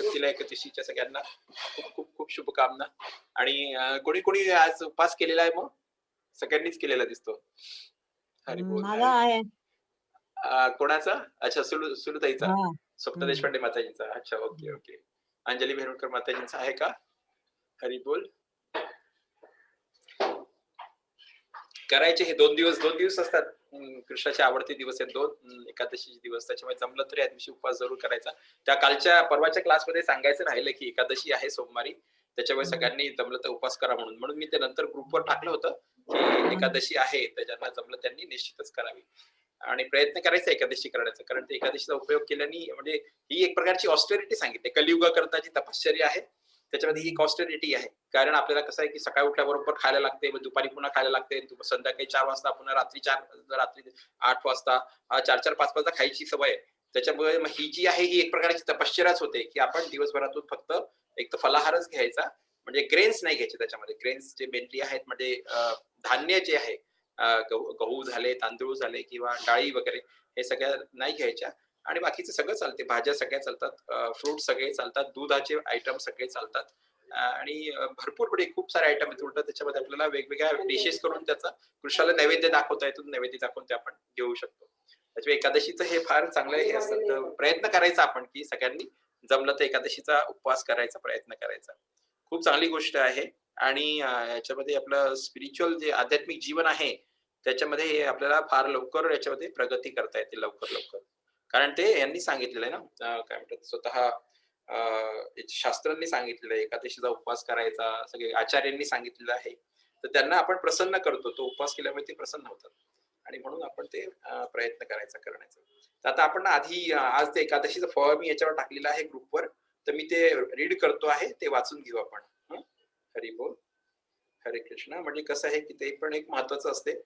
शक्तीला एकादशीच्या सगळ्यांना खूप खूप खूप शुभकामना. आणि कोणी कोणी आज उपवास केलेला आहे मग? सगळ्यांनीच केलेला दिसतो. हरी बोल, माझा हरी. आहे. कोणाचा? अच्छा, सुलूताईचा, हां. स्वप्न हं. देशपांडे माताजींचा. अच्छा, ओके, हं. ओके. अंजली भेरुणकर माताजींचा आहे का? हरी बोल. करायचे हे 2 दिवस असतात. कृष्णाचे आवडते दिवस आहेत 2 एकादशीचे दिवस. त्याच्यामुळे जमलं तर या दिवशी उपवास जरूर करायचा. त्या कालच्या परवाच्या क्लासमध्ये सांगायचं राहिलं, की एकादशी आहे सोमवारी. त्याच्यामुळे हं. सगळ्यांनी जमलं तर उपवास करा म्हणून. म्हणून मी ते नंतर ग्रुपवर टाकलं होतं, की हं. एकादशी आहे, तर ज्यांना जमलं त्यांनी निश्चितच करावी. आणि प्रयत्न करायचा एकादशी करण्याचा. कारण ते एकादशीचा उपयोग केल्याने म्हणजे ही एक प्रकारची ऑस्टेरिटी सांगितली. कलियुगाकरता जी तपश्चर्या आहे, त्याच्यामध्ये ही एक हं. ऑस्टेरिटी आहे. कारण आपल्याला कसं आहे, की सकाळी उठल्याबरोबर खायला लागते, मग दुपारी पुन्हा खायला लागते, संध्याकाळी 4 वाजता, पुन्हा रात्री 8 वाजता, 4-4, 5 वाजता खायची सवय आहे. त्याच्यामुळे मग ही जी आहे, ही एक प्रकारची तपश्चर्याच होते, की आपण दिवसभरातून फक्त एक तर फलाहारच घ्यायचा, म्हणजे ग्रेन्स नाही घ्यायचे त्याच्यामध्ये. ग्रेन्स जे मेनली आहेत म्हणजे धान्य जे आहे, गहू झाले, तांदूळ झाले किंवा डाळी वगैरे, हे सगळ्या नाही घ्यायच्या. आणि बाकीचं सगळं चालते. भाज्या सगळ्या चालतात, फ्रुट्स सगळे चालतात, दुधाचे आयटम सगळे चालतात. आणि भरपूर पुढे खूप सारे आयटम आहेत. उलटं त्याच्यामध्ये आपल्याला वेगवेगळ्या डिशेस करून त्याचा कृष्णाला नैवेद्य दाखवता येतो. नैवेद्य दाखवून ते आपण घेऊ शकतो. त्याच्यामुळे एकादशीचं हे फार चांगलं हे असतं. तर प्रयत्न करायचा आपण, की सगळ्यांनी जमलं तर एकादशीचा उपवास करायचा प्रयत्न करायचा. खूप चांगली गोष्ट आहे. आणि याच्यामध्ये आपलं स्पिरिच्युअल जे आध्यात्मिक जीवन आहे, त्याच्यामध्ये आपल्याला फार लवकर याच्यामध्ये प्रगती करता येते लवकर. कारण ते यांनी सांगितलेलं आहे ना, काय म्हणतात स्वतः शास्त्रांनी सांगितलेलं आहे, एकादशीचा उपवास करायचा, सगळे आचार्यांनी सांगितलेलं आहे. तर त्यांना आपण प्रसन्न करतो. तो उपवास केल्यामुळे ते प्रसन्न होतात. आणि म्हणून आपण ते प्रयत्न करायचा करण्याचा. तर आता आपण आधी आज ते एकादशीचं फळ मी याच्यावर टाकलेलं आहे ग्रुपवर. तर मी ते रीड करतो आहे, ते वाचून घेऊ आपण. हं. हरी बोल. हरे कृष्ण. म्हणजे कसं आहे, की ते पण एक महत्वाचं असते.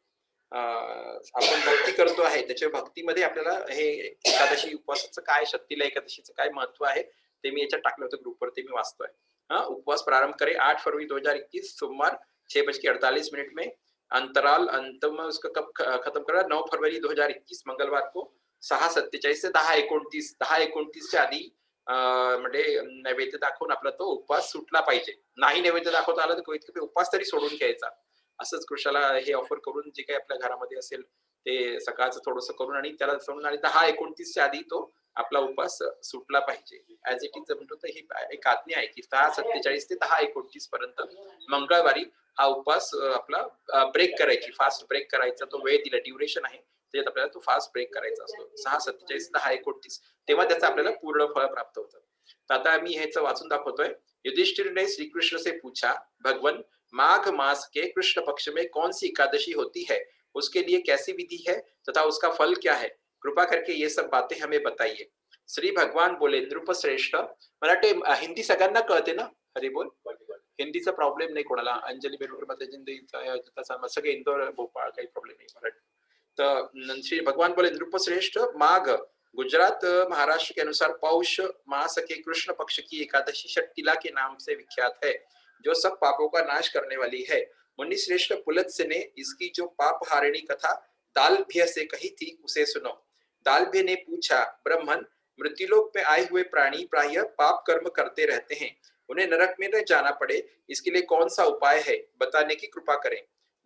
आपण भक्ती करतो आहे, त्याच्या भक्तीमध्ये आपल्याला हे एकादशी उपवासाचं काय, शक्तीला एकादशीचं काय महत्व आहे, ते मी याच्यात टाकलं होतं ग्रुपवर, ते मी वाचतोय. उपवास प्रारंभ करें 8 फरवरी 2021 सोमवार 6:48 में। अंतराल अंत में उसका कब खत्म करा, 9 फरवरी 2021 मंगलवार को 6:47 से 10:29, 10:29च्या आधी म्हणजे नैवेद्य दाखवून आपला तो उपवास सुटला पाहिजे. नाही नैवेद्य दाखवता आला तर कमीत कमी उपवास तरी सोडून घ्यायचा. असंच कृष्णाला हे ऑफर करून जे काही आपल्या घरामध्ये असेल ते सकाळचं थोडंसं करून आणि त्याला सोडून आणि 10:29च्या आधी तो आपला उपवास सुटला पाहिजे. ॲज इट इज म्हणतो तर ही एक आज्ञा आहे, की 6:47 ते 10:29 पर्यंत मंगळवारी हा उपवास आपला ब्रेक करायची, फास्ट ब्रेक करायचा तो वेळ दिला, ड्युरेशन आहे. त्याच्यात आपल्याला तो फास्ट ब्रेक करायचा असतो. 6:47 10:29 तेव्हा त्याचं आपल्याला पूर्ण फळ प्राप्त होतं. तर आता मी ह्याचं वाचून दाखवतोय. युधिष्ठिर ने श्री कृष्ण से पूछा, भगवन, माघ मास के कृष्ण पक्ष में कौन सी एकादशी होती है, उसके लिए कैसी विधि है तथा उसका फल क्या है, कृपा करके ये सब बातें हमें बताइए. श्री भगवान बोले, नृपश्रेष्ठ. मला वाटते हिंदी सगळ्यांना कळते ना? हरी बोल. हिंदीचा प्रॉब्लेम नाही कोणाला. अंजली बेलुकर माताजींचा सगळे इंदोर, भोपाळ काही प्रॉब्लेम नाही मराठी. तो श्री भगवान बोले, नृपश्रेष्ठ, माघ गुजरात महाराष्ट्र के अनुसार पौष मास के कृष्ण पक्ष की एकादशी षट्टिला के नाम से विख्यात है, जो सब पापों का नाश करने वाली है. मुनि श्रेष्ठ पुलत्स्य ने इसकी जो पाप हारिणी कथा दालभ्य से कही थी उसे सुनो. दालभ्य ने पूछा, ब्रह्मन, मृत्युलोक में आए हुए प्राणी प्राय पाप कर्म करते रहते हैं, उन्हें नरक में न जाना पड़े, इसके लिए कौन सा उपाय है, बताने की कृपा करें.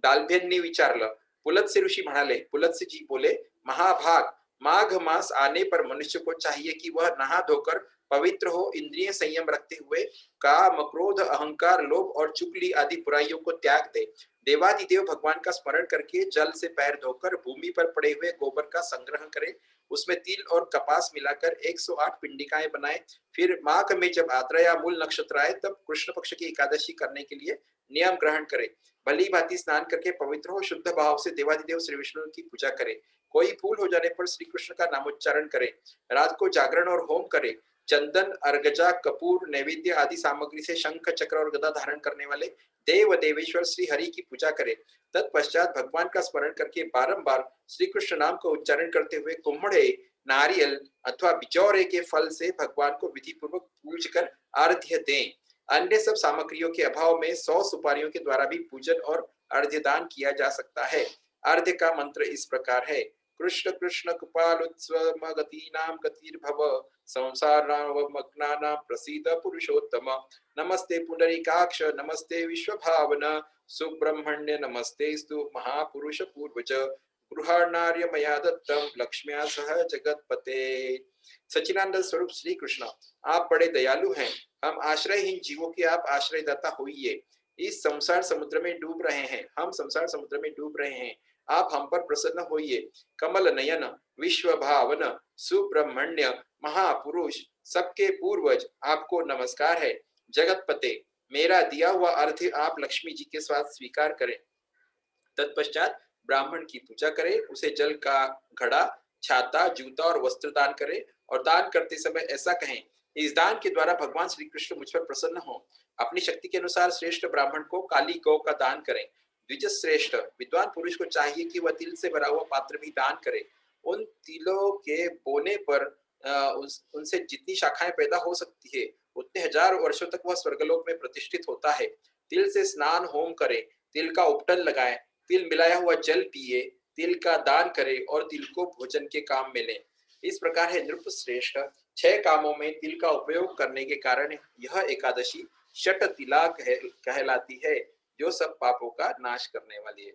दालभ्यांनी विचारलं. पुलत्स्य ऋषी म्हणाले, पुलत्स्य जी बोले, महाभाग, माघ मास आने पर मनुष्य को चाहिए कि वह नहा धोकर पवित्र हो, इंद्रिय संयम रखते हुए काम क्रोध अहंकार लोभ और चुगली आदि बुराइयों को त्याग दे. देवादिदेव भगवान का स्मरण करके जल से पैर धोकर भूमि पर पड़े हुए गोबर का संग्रह करे, उसमें तिल और कपास मिलाकर 108 पिंडिकाएं बनाए. फिर माघ में जब आद्रया मूल नक्षत्र आए तब कृष्ण पक्ष की एकादशी करने के लिए नियम ग्रहण करे. भली भांति स्नान करके पवित्र हो, शुद्ध भाव से देवादिदेव श्री विष्णु की पूजा करे. कोई भूल हो जाने पर श्री कृष्ण का नामोच्चारण करे. रात को जागरण और होम करे. चंदन, अर्गजा, कपूर, नैवेद्य आदि सामग्री से शंख, चक्र और गदा धारण करने वाले देव देवेश्वर श्री हरि की पूजा करे. तत्पश्चात भगवान का स्मरण करके बारंबार श्री कृष्ण नाम का उच्चारण करते हुए कुम्हड़े, नारियल अथवा बिचौरे के फल से भगवान को विधि पूर्वक पूज कर आर्ध्य दें. अन्य सब सामग्रियों के अभाव में 100 सुपारियों के द्वारा भी पूजन और अर्घ्य दान किया जा सकता है. अर्घ्य का मंत्र इस प्रकार है, कृष्ण कृष्ण कृपालुत्स्व गतीनां गतिर्भव संसारावमग्नानां प्रसीद पुरुषोत्तम नमस्ते पुंडरीकाक्ष नमस्ते विश्वभावन सुब्रह्मण्य नमस्तेस्तु महापुरुष पूर्वज गृहाणार्य मया दत्तम लक्ष्म्या सह जगतपते। सचिदानंद स्वरूप श्री कृष्ण, आप बड़े दयालु हैं। हम आश्रयहीन जीवों के आप आश्रयदाता होइए। इस संसार समुद्र में डूब रहे हैं, हम संसार समुद्र में डूब रहे हैं, आप हम पर प्रसन्न होइए। कमल नयन विश्व भावन सुब्रह्मण्य महापुरुष सबके पूर्वज आपको नमस्कार है। जगतपते, मेरा दिया हुआ अर्घ्य आप लक्ष्मी जी के साथ स्वीकार करें। तत्पश्चात ब्राह्मण की पूजा करें, उसे जल का घड़ा, छाता, जूता और वस्त्र दान करें और दान करते समय ऐसा कहें, इस दान के द्वारा भगवान श्री कृष्ण मुझ पर प्रसन्न हो। अपनी शक्ति के अनुसार श्रेष्ठ ब्राह्मण को काली गौ का दान करें। द्विज श्रेष्ठ विद्वान पुरुष को चाहिए कि वह तिल से भरा हुआ पात्र भी दान करे। उन तिलों के बोने पर उनसे जितनी शाखाएं पैदा हो सकती है उतने हजार वर्षों तक वह स्वर्गलोक में प्रतिष्ठित होता है। तिल से स्नान होम करे, तिल का उपटन लगाए, तिल मिलाया हुआ जल पिए, तिल का दान करे और तिल को भोजन के काम में ले। इस प्रकार है नृप श्रेष्ठ, 6 कामों में तिल का उपयोग करने के कारण यह एकादशी शट तिला कहलाती है, जो सब पापों का नाश करने वाली है।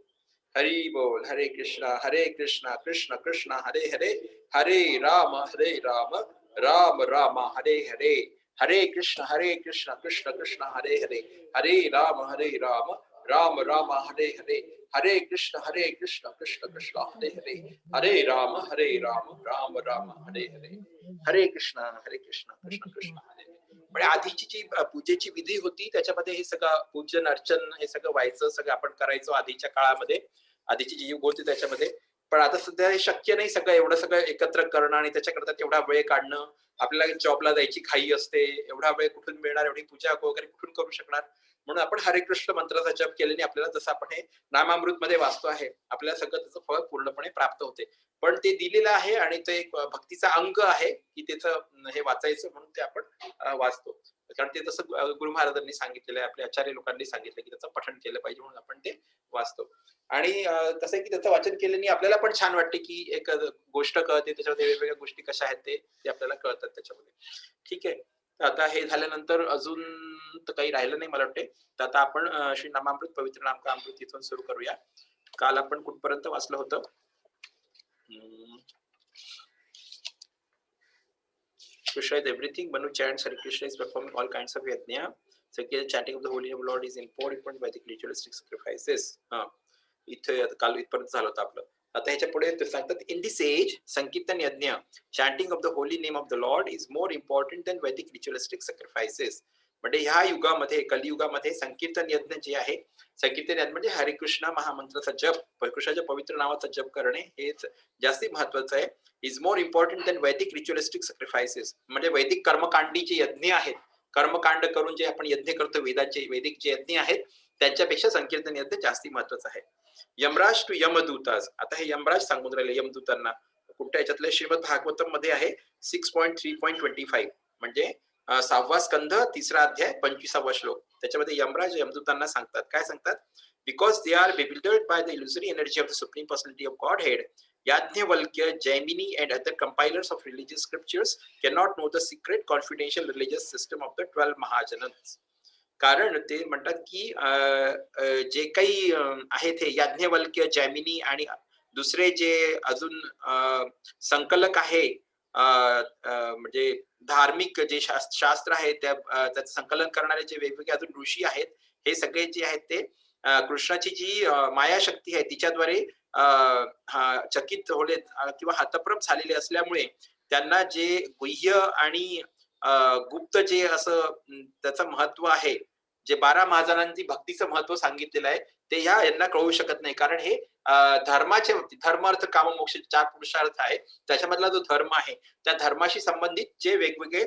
हरि बोल। हरे कृष्णा कृष्ण कृष्ण हरे हरे, हरे राम राम राम हरे हरे, हरे कृष्ण कृष्ण कृष्ण हरे हरे, हरे राम राम राम हरे हरे, हरे कृष्ण कृष्ण कृष्ण हरे हरे, हरे राम राम राम हरे हरे, हरे कृष्ण कृष्ण कृष्ण हरे हरे। म्हणजे आधीची जी पूजेची विधी होती त्याच्यामध्ये हे सगळं पूजन अर्चन हे सगळं व्हायचं, सगळं आपण करायचो आधीच्या काळामध्ये, आधीची जी युग होती त्याच्यामध्ये. पण आता सध्या हे शक्य नाही सगळं एवढं सगळं एकत्र करणं आणि त्याच्याकरता तेवढा वेळ काढणं. आपल्याला जॉबला जायची घाई असते, एवढा वेळ कुठून मिळणार, एवढी पूजा वगैरे कुठून करू शकणार. म्हणून आपण हरे कृष्ण मंत्राचा जप केल्याने आपल्याला जसं आपण हे नामामृत मध्ये वाचतो आहे, आपल्याला सगळं त्याचं फळ पूर्णपणे प्राप्त होते. पण ते दिलेलं आहे आणि ते एक भक्तीचा अंग आहे की त्याचं हे वाचायचं, म्हणून ते आपण वाचतो. कारण ते तसं गुरु महाराजांनी सांगितलेलं आहे, आपल्या आचार्य लोकांनी सांगितलं की त्याचं पठण केलं पाहिजे, म्हणून आपण ते वाचतो. आणि कसं आहे की त्याचं वाचन केल्याने आपल्याला पण छान वाटते की एक गोष्ट कळते, त्याच्यामध्ये वेगवेगळ्या गोष्टी कशा आहेत ते आपल्याला कळतात त्याच्यामध्ये. ठीक आहे, आता हे झाल्यानंतर अजून तर काही राहिलं नाही मला वाटते. तर आता आपण श्री नामामृत पवित्र नाम का अमृत इथून सुरू करूया. काल आपण कुठपर्यंत वाचलं होतं? Krishna is everything. Manu chants Hare Krishna is performing all kinds of yajna. Second, chanting of the holy name of Lord is important by the ritualistic sacrifices. इथे काल इथपर्यंत झालं होतं आपलं. आता ह्याच्या पुढे ते सांगतात, इन दिस एज संकीर्तन यज्ञ, chanting of the holy name of the Lord is more important than वैदिक रिच्युअलिस्टिक सॅक्रिफाइसेस. म्हणजे ह्या युगामध्ये, कलियुगामध्ये संकीर्तन यज्ञ जे आहे, संकीर्तन यज्ञ म्हणजे हरिकृष्ण महामंत्राचा जप, कृष्णाच्या पवित्र नावाचा जप करणे हेच जास्ती महत्वाचं आहे. इज मोर इम्पॉर्टंट दॅन वैदिक रिच्युअलिस्टिक सॅक्रिफाइसेस. म्हणजे वैदिक कर्मकांडी जे यज्ञ आहेत, कर्मकांड करून जे आपण यज्ञ करतो, वेदाचे वैदिक जे यज्ञ आहेत त्यांच्यापेक्षा संकीर्तन यज्ञ जास्ती महत्वाचं आहे. यमराज टू यमदूतास. आता हे यमराज सांगून राहिले यमदूतांना. कुठल्या याच्यातले? श्रीमद भागवतम मध्ये आहे 6.3.25, म्हणजे 6वा स्कंध 3रा अध्याय 25वा श्लोक. त्याच्यामध्ये यमराज यमदूतांना सांगतात, काय सांगतात? Because they are bewildered by the illusory energy of the supreme personality of Godhead, Yajnavalkya, Jaimini and other compilers of religious scriptures cannot know the secret confidential religious system of the 12 Mahajanans. कारण ते म्हणतात की जे काही आहेत हे याज्ञवल्क्य, जैमिनी आणि दुसरे जे अजून संकलक आहे, म्हणजे धार्मिक जे शास्त्र आहे त्याचं संकलन करणारे जे वेगवेगळे अजून ऋषी आहेत, हे सगळे जे आहेत ते कृष्णाची जी मायाशक्ती आहे तिच्याद्वारे चकित होले किंवा हतप्रभ झालेले असल्यामुळे त्यांना जे गुह्य आणि गुप्त जे असं त्याचं महत्व आहे, जे 12 महाजनांची भक्तीचं महत्व सांगितलेलं आहे, ते यांना कळू शकत नाही. कारण हे धर्माच्या बाबतीत, धर्म अर्थ काम मोक्ष 4 पुरुषार्थ आहे, त्याच्यामधला जो धर्म आहे त्या धर्माशी संबंधित जे वेगवेगळे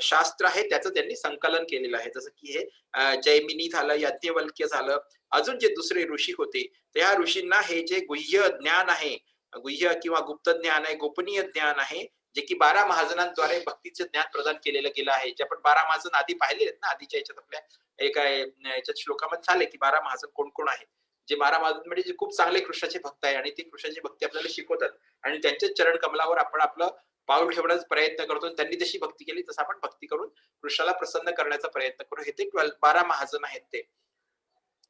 शास्त्र आहे त्याचं त्यांनी संकलन केलेलं आहे. जसं की हे जैमिनी झालं, याज्ञवल्क्य झालं, अजून जे दुसरे ऋषी होते त्या ऋषींना हे जे गुह्य ज्ञान आहे, गुह्य किंवा गुप्त ज्ञान आहे, गोपनीय ज्ञान आहे, जे की 12 महाजनांद्वारे भक्तीचं ज्ञान प्रदान केलेलं गेलं आहे. जे आपण 12 महाजन आधी पाहिले आहेत ना, आधीच्या याच्यात आपल्या एका याच्यात श्लोकामध्ये झाले की 12 महाजन कोण कोण आहेत. जे 12 महाजन म्हणजे जे खूप चांगले कृष्णाचे भक्त आहे आणि ते कृष्णाची भक्ती आपल्याला शिकवतात आणि त्यांच्याच चरण कमलावर आपण आपलं पाऊल ठेवण्याचा प्रयत्न करतो. त्यांनी जशी भक्ती केली तसं आपण भक्ती करून कृष्णाला प्रसन्न करण्याचा प्रयत्न करू. हे ते 12 महाजन आहेत ते.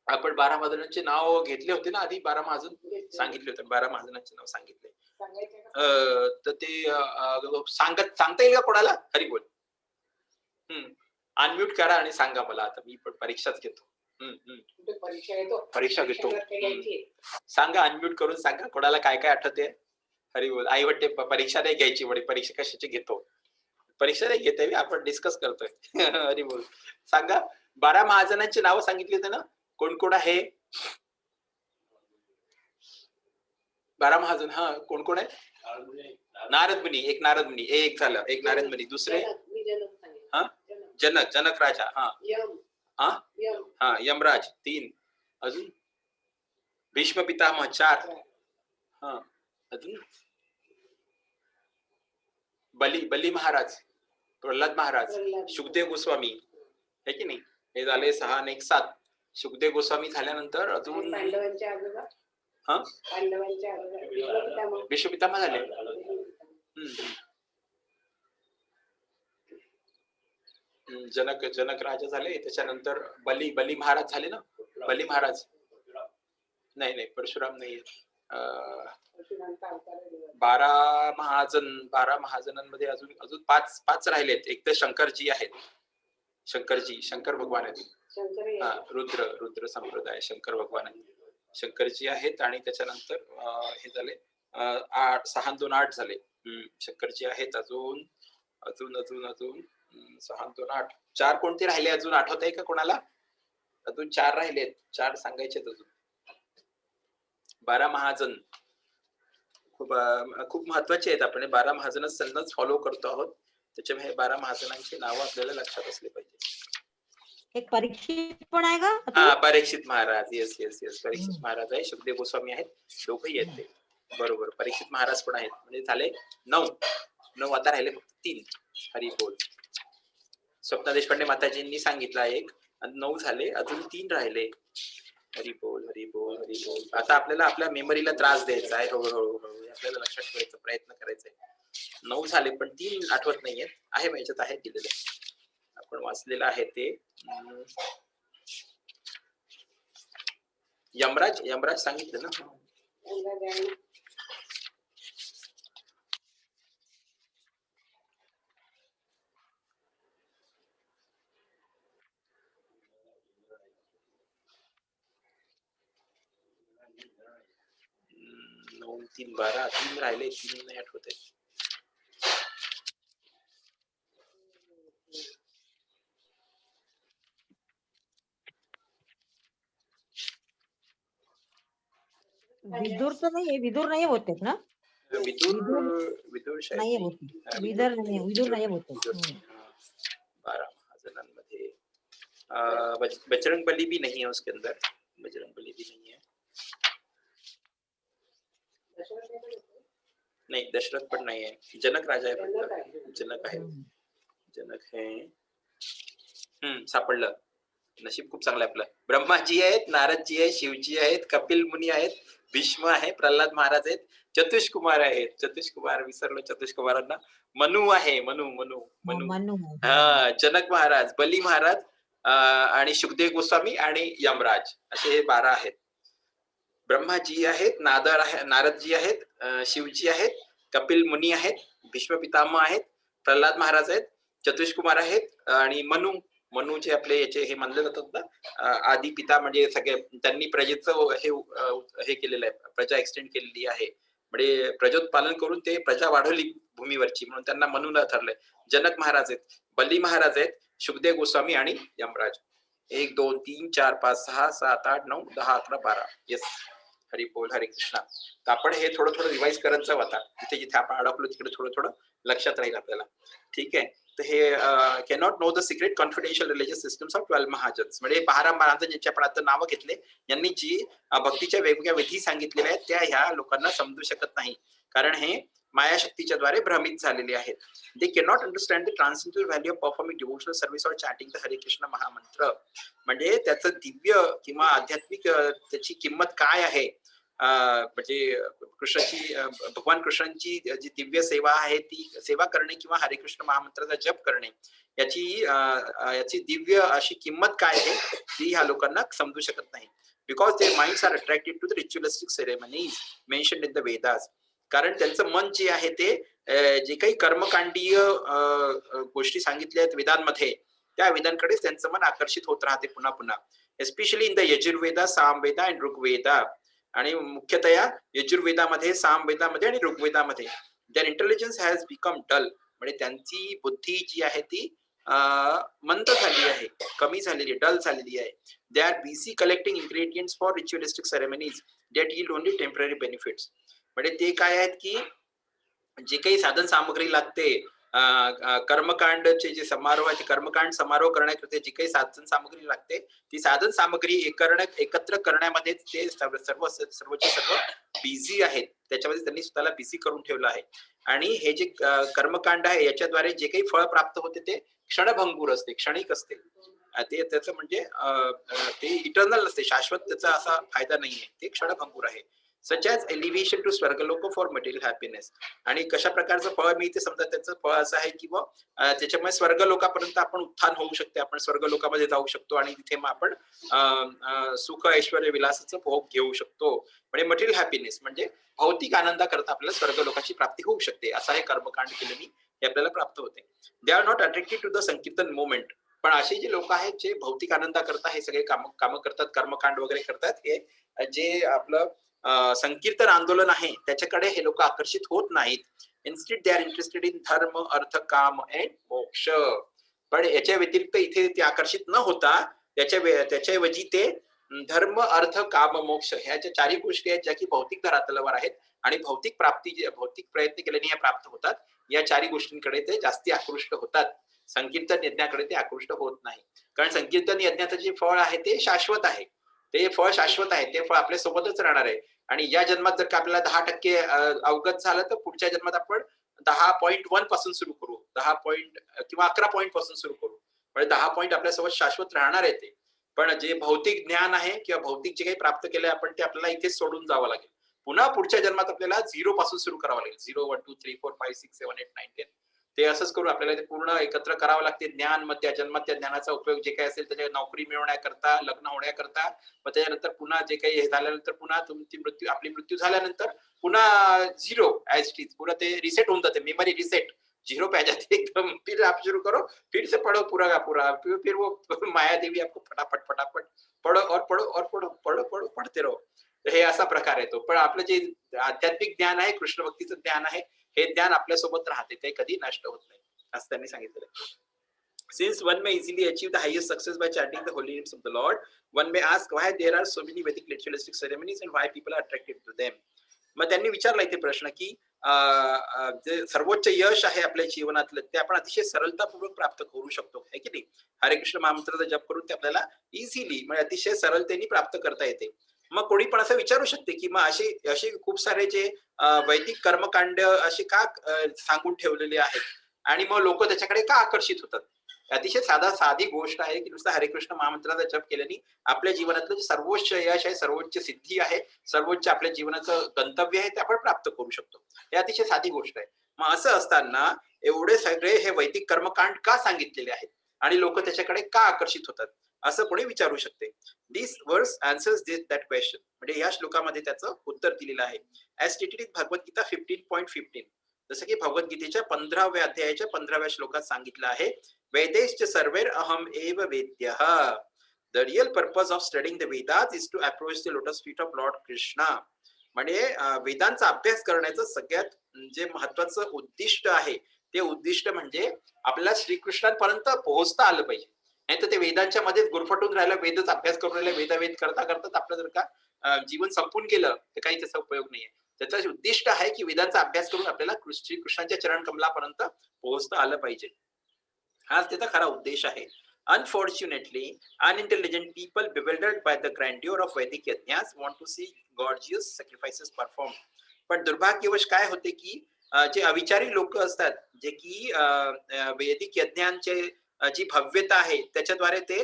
आपण 12 महाजनांचे नाव घेतले होते ना आधी, 12 महाजन सांगितले होते. 12 महाजनांचे नाव सांगितले. तर ते सांगता येईल का कोणाला? हरी बोल. अनम्यूट करा आणि सांगा मला. आता मी पण परीक्षाच घेतो. परीक्षा घेतो. सांगा, अनम्यूट करून सांगा कोणाला काय काय आठवते. हरी बोल. आई वाटते परीक्षा नाही घ्यायची म्हणे, परीक्षा कशाची घेतो. परीक्षा नाही घेते, आपण डिस्कस करतोय. हरी बोल. सांगा, 12 महाजनांची नावं सांगितली होती ना, कोण कोण आहे? 12 महाजन. हा, कोण कोण आहे? नारद मुनी. एक नारद मुनी, एक झालं. एक नारद मुनी. दुसरे हा, जनक राजा. हा, यमराज 3. अजून भीष्म पितामह 4. हा, अजून बली महाराज, प्रल्हाद महाराज, शुकदेव गोस्वामी, है की नाही? हे झाले 6 आणि 1 7. शुकदेव गोस्वामी झाल्यानंतर अजून भीष्म पितामह झाले. जनक राजा झाले. त्याच्यानंतर बली महाराज झाले ना. बली महाराज नाही, परशुराम नाही. 12 महाजनांमध्ये अजून 5 राहिलेत. एक तर शंकरजी आहेत. शंकर भगवान आहेत. हा, रुद्र संप्रदाय शंकर भगवान आहेत. शंकरजी आहेत आणि त्याच्यानंतर हे झाले 6 2 8 झाले. शंकरजी आहेत. अजून 6 2 8 4 कोणते राहिले अजून? आठवत आहे का कोणाला? अजून 4 राहिलेत. 4 सांगायचे अजून. 12 महाजन खूप महत्वाचे आहेत. आपण 12 महाजन सन्नच फॉलो करतो आहोत. त्याच्यामुळे 12 महाजनांची नावं आपल्याला लक्षात असले पाहिजे. एक परीक्षित पण आहे का? हा, परीक्षित महाराज. येस. परीक्षित महाराज आहे. शुकदेव गोस्वामी आहेत. दोघंही आहेत ते. बरोबर. परीक्षित महाराज पण आहेत. म्हणजे झाले 9. आता राहिले फक्त 3. हरी बोल. स्वप्ना देशपांडे माताजींनी सांगितला 1 आणि 9 झाले. अजून 3 राहिले. हरी बोल. आता आपल्याला आपल्या मेमरीला त्रास द्यायचा आहे. हळूहळू आपल्याला लक्षात ठेवायचा प्रयत्न करायचा आहे. 9 झाले पण 3 आठवत नाहीये. आहे याच्यात आहे दिलेले, आपण वाचलेलं आहे ते. यमराज सांगितलं ना. नऊ 3 12 3 राहिले. 3 नाही आठवत आहे. विदुर तर नाहीये. विदुर नाही होते ना. विदुर नाही होते. विदुर नाही होते. 12 महाजनांमध्ये बजरंग बली भी नहीं है उसके अंदर. बजरंग बली भी नहीं है. नहीं, दशरथ पण नाही आहे. जनक राजा आहे. जनक आहे. सापडलं. नशीब खूप चांगलं आहे आपलं. ब्रह्माजी आहेत, नारदजी आहेत, शिवजी आहेत, कपिल मुनी आहेत, भीष्म आहे, प्रल्हाद महाराज आहेत, चतुष्कुमार आहेत. चतुष्कुमार विसरलो चतुष्कुमारांना. मनु आहे. मनु. हा, जनक महाराज, बली महाराज आणि शुकदेव गोस्वामी आणि यमराज असे हे 12 आहेत. ब्रह्माजी आहेत, नारदजी आहेत, शिवजी आहेत, कपिल मुनी आहेत, भीष्म पितामह आहेत, प्रल्हाद महाराज आहेत, चतुष्कुमार आहेत आणि मनु जे आपले याचे हे मानले जातात ना, आदी पिता. म्हणजे सगळे त्यांनी प्रजेचं हे केलेलं आहे. प्रजा एक्सटेंड केलेली आहे. म्हणजे प्रजोत्पादन करून ते प्रजा वाढवली भूमीवरची, म्हणून त्यांना मनुला ठरलंय. जनक महाराज आहेत, बली महाराज आहेत, शुकदेव गोस्वामी आणि यमराज. 1 2 3 4 5 6 7 8 9 10 11 12. येस. हरी बोल. हरे कृष्णा. तर आपण हे थोडं रिवाइज करत जाऊ. आता जिथे आपण अडकलो तिकडे थोडं लक्षात राहील आपल्याला. ठीक आहे. तर हे cannot know the secret confidential religious systems of 12 mahajans. म्हणजे 12 महाजन ज्यांचे आपण आता नावं घेतले, यांनी जी भक्तीच्या वेगवेगळ्या विधी सांगितलेल्या आहेत त्या ह्या लोकांना समजू शकत नाही. कारण हे मायाशक्तीच्या द्वारे भ्रमित झालेले आहेत. They cannot understand the transcendental value of performing devotional service or chanting the Hare Krishna महामंत्र. म्हणजे त्याचं दिव्य किंवा आध्यात्मिक त्याची किंमत काय आहे, म्हणजे कृष्णाची भगवान कृष्णांची जी दिव्य सेवा आहे ती सेवा करणे किंवा हरे कृष्ण महामंत्राचा जप करणे याची दिव्य अशी किंमत काय आहे ती ह्या लोकांना समजू शकत नाही. Because their minds are attracted to the ritualistic ceremonies mentioned in the Vedas. कारण त्यांचं मन जे आहे ते जे काही कर्मकांडीय गोष्टी सांगितल्या आहेत वेदांमध्ये त्या वेदांकडेच त्यांचं मन आकर्षित होत राहते पुन्हा पुन्हा. Especially in the Yajurveda, Samaveda and Rigveda. आणि मुख्यतया यजुर्वेदामध्ये, सामवेदामध्ये आणि ऋग्वेदामध्ये their intelligence has become dull. म्हणजे त्यांची बुद्धी जी आहे ती मंद झाली आहे, कमी झालेली, डल झालेली आहे. They are busy collecting ingredients for ritualistic ceremonies that yield only temporary benefits. म्हणजे ते काय आहेत की जे काही साधन सामग्री लागते कर्मकांडचे जे समारोह आहे, कर्मकांड समारोह करण्याकरिता जी काही साधन सामग्री लागते ती साधन सामग्री एकत्र करण्यामध्ये ते सर्वचे सर्व बिझी आहेत. त्याच्यामध्ये त्यांनी स्वतःला बिझी करून ठेवलं आहे. आणि हे जे कर्मकांड आहे याच्याद्वारे जे काही फळ प्राप्त होते ते क्षणभंगूर असते, क्षणिक असते. ते त्याचं म्हणजे ते इटर्नल नसते, शाश्वत त्याचा असा फायदा नाहीये, ते क्षणभंगूर आहे. सच ॲज एलिव्हेशन टू स्वर्गलोक फॉर मटेरियल हॅपीनेस. आणि कशा प्रकारचं फळ मिळते समजा त्याचं फळ असं आहे की त्याच्यामुळे स्वर्गलोकापर्यंत आपण उत्थान होऊ शकते, आपण स्वर्गलोकामध्ये जाऊ शकतो आणि तिथे मग आपण सुख ऐश्वर्य विलासाचं भोग घेऊ शकतो. म्हणजे मटेरियल हॅपीनेस म्हणजे भौतिक आनंदाकरता आपल्याला स्वर्गलोकाची प्राप्ती होऊ शकते. असं हे कर्मकांड केल्याने हे आपल्याला प्राप्त होते. They are not attracted to the sankirtan movement. पण असे जे लोक आहेत जे भौतिक आनंदाकरता हे सगळे काम करतात, कर्मकांड वगैरे करतात, हे जे आपलं संकीर्तन आंदोलन आहे त्याच्याकडे हे लोक आकर्षित होत नाहीत. Instead they are interested in धर्म, अर्थ, काम अँड मोक्ष. पण याच्या व्यतिरिक्त इथे ते आकर्षित न होता त्याच्याऐवजी ते धर्म, अर्थ, काम, मोक्ष ह्या ज्या चारही गोष्टी आहेत ज्या की भौतिक धरातलावर आहेत आणि भौतिक प्रयत्न केल्याने ह्या प्राप्त होतात, या चारही गोष्टींकडे ते जास्ती आकृष्ट होतात. संकीर्तन यज्ञाकडे ते आकृष्ट होत नाही. कारण संकीर्तन यज्ञाचं जे फळ आहे ते शाश्वत आहे, ते फळ शाश्वत आहे, ते फळ आपल्या सोबतच राहणार आहे. आणि या जन्मात जर का आपल्याला 10% अवगत झालं तर पुढच्या जन्मात आपण 10.1 पासून सुरू करू, 10 किंवा 11 पॉईंट पासून सुरू करू. म्हणजे 10 पॉईंट आपल्यासोबत शाश्वत राहणार आहे ते. पण जे भौतिक ज्ञान आहे किंवा भौतिक जे काही प्राप्त केलंय आपण ते आपल्याला इथेच सोडून जावं लागेल. पुन्हा पुढच्या जन्मात आपल्याला 0 पासून सुरू करावं लागेल. 0, 1, 2, 3, 4, 5, 6, 7, 8, 9, 10 ते असंच करून आपल्याला ते पूर्ण एकत्र करावं लागते. ज्ञान, मग त्या जन्मात त्या ज्ञानाचा उपयोग जे काही असेल त्याच्या नोकरी मिळवण्याकरता, लग्न होण्याकरता, मग त्याच्यानंतर पुन्हा जे काही हे झाल्यानंतर पुन्हा तुमची आपली मृत्यू झाल्यानंतर पुन्हा 0 ॲज इट इज, पुन्हा ते रिसेट होऊन जाते, मेमरी रिसेट. 0 पे आ जाती एकदम, फिर आप शुरू करो, फिर से पढ़ो पूरा का पूरा, फिर वो माया देवी आपको फटाफट फटाफट पढ़ो और पढ़ो और पढ़ो, पढ़ो पढ़ो पढ़ते रहो. हे असा प्रकार आहे तो. पण आपलं जे आध्यात्मिक ज्ञान आहे, कृष्ण भक्तीचं ज्ञान आहे, हे ज्ञान आपल्यासोबत राहते, ते कधी नष्ट होत नाही असं त्यांनी सांगितलं. Since one may easily achieve the highest success by chanting the holy names of the Lord, one may ask why there are so many Vedic ritualistic ceremonies and why people are attracted to them. मग त्यांनी विचारला इथे प्रश्न की जे सर्वोच्च यश आहे आपल्या जीवनातलं ते आपण अतिशय सरलतापूर्वक प्राप्त करू शकतो, है की नाही? हरे कृष्ण महामंत्राचा जप करून ते आपल्याला इझिली म्हणजे अतिशय सरलतेने प्राप्त करता येते. मग कोणी पण असं विचारू शकते की मग असे खूप सारे जे वैदिक कर्मकांड असे का सांगून ठेवलेले आहेत आणि मग लोक त्याच्याकडे का आकर्षित होतात? अतिशय साधी गोष्ट आहे की नुसतं हरे कृष्ण महामंत्राचा जप केल्याने आपल्या जीवनातलं जे सर्वोच्च यश आहे, सर्वोच्च सिद्धी आहे, सर्वोच्च आपल्या जीवनाचं गंतव्य आहे ते आपण प्राप्त करू शकतो. हे अतिशय साधी गोष्ट आहे. मग असं असताना एवढे सगळे हे वैदिक कर्मकांड का सांगितलेले आहेत आणि लोक त्याच्याकडे का आकर्षित होतात असं कोणी विचारू शकते. दिस वर्स आन्सर्स दॅट क्वेश्चन. म्हणजे या श्लोकामध्ये त्याचं उत्तर दिलेलं आहे. ॲज स्टेटेड इन भगवद्गीता 15.15, जसं की भगवद्गीतेच्या 15व्या अध्यायाच्या 15व्या श्लोकात सांगितलं आहे, वेदैश्च सर्वैर अहम एव वेद्यः. The real purpose of studying the Vedas is to approach the lotus feet of Lord Krishna. म्हणजे वेदांचा अभ्यास करण्याचं सगळ्यात जे महत्वाचं उद्दिष्ट आहे ते उद्दिष्ट म्हणजे आपल्याला श्रीकृष्णांपर्यंत पोहोचता आलं पाहिजे. नाही तर ते वेदांच्या मध्येच गुरफटून राहिलं, वेदच अभ्यास करून राहिलं, वेद करता करताच आपलं जर का जीवन संपून गेलं तर काही त्याचा उपयोग नाहीये. त्याचं उद्दिष्ट आहे की वेदांचा अभ्यास करून आपल्याला श्रीकृष्णांच्या चरण कमलापर्यंत पोहोचता आलं पाहिजे. हाच त्याचा खरा उद्देश आहे. Unfortunately, unintelligent people bewildered by the grandeur of Vedic yajnas want to see gorgeous sacrifices performed. पण दुर्भाग्यवश काय होते की जे अविचारी लोक असतात, जे की वैदिक यज्ञांचे जी भव्यता आहे त्याच्याद्वारे ते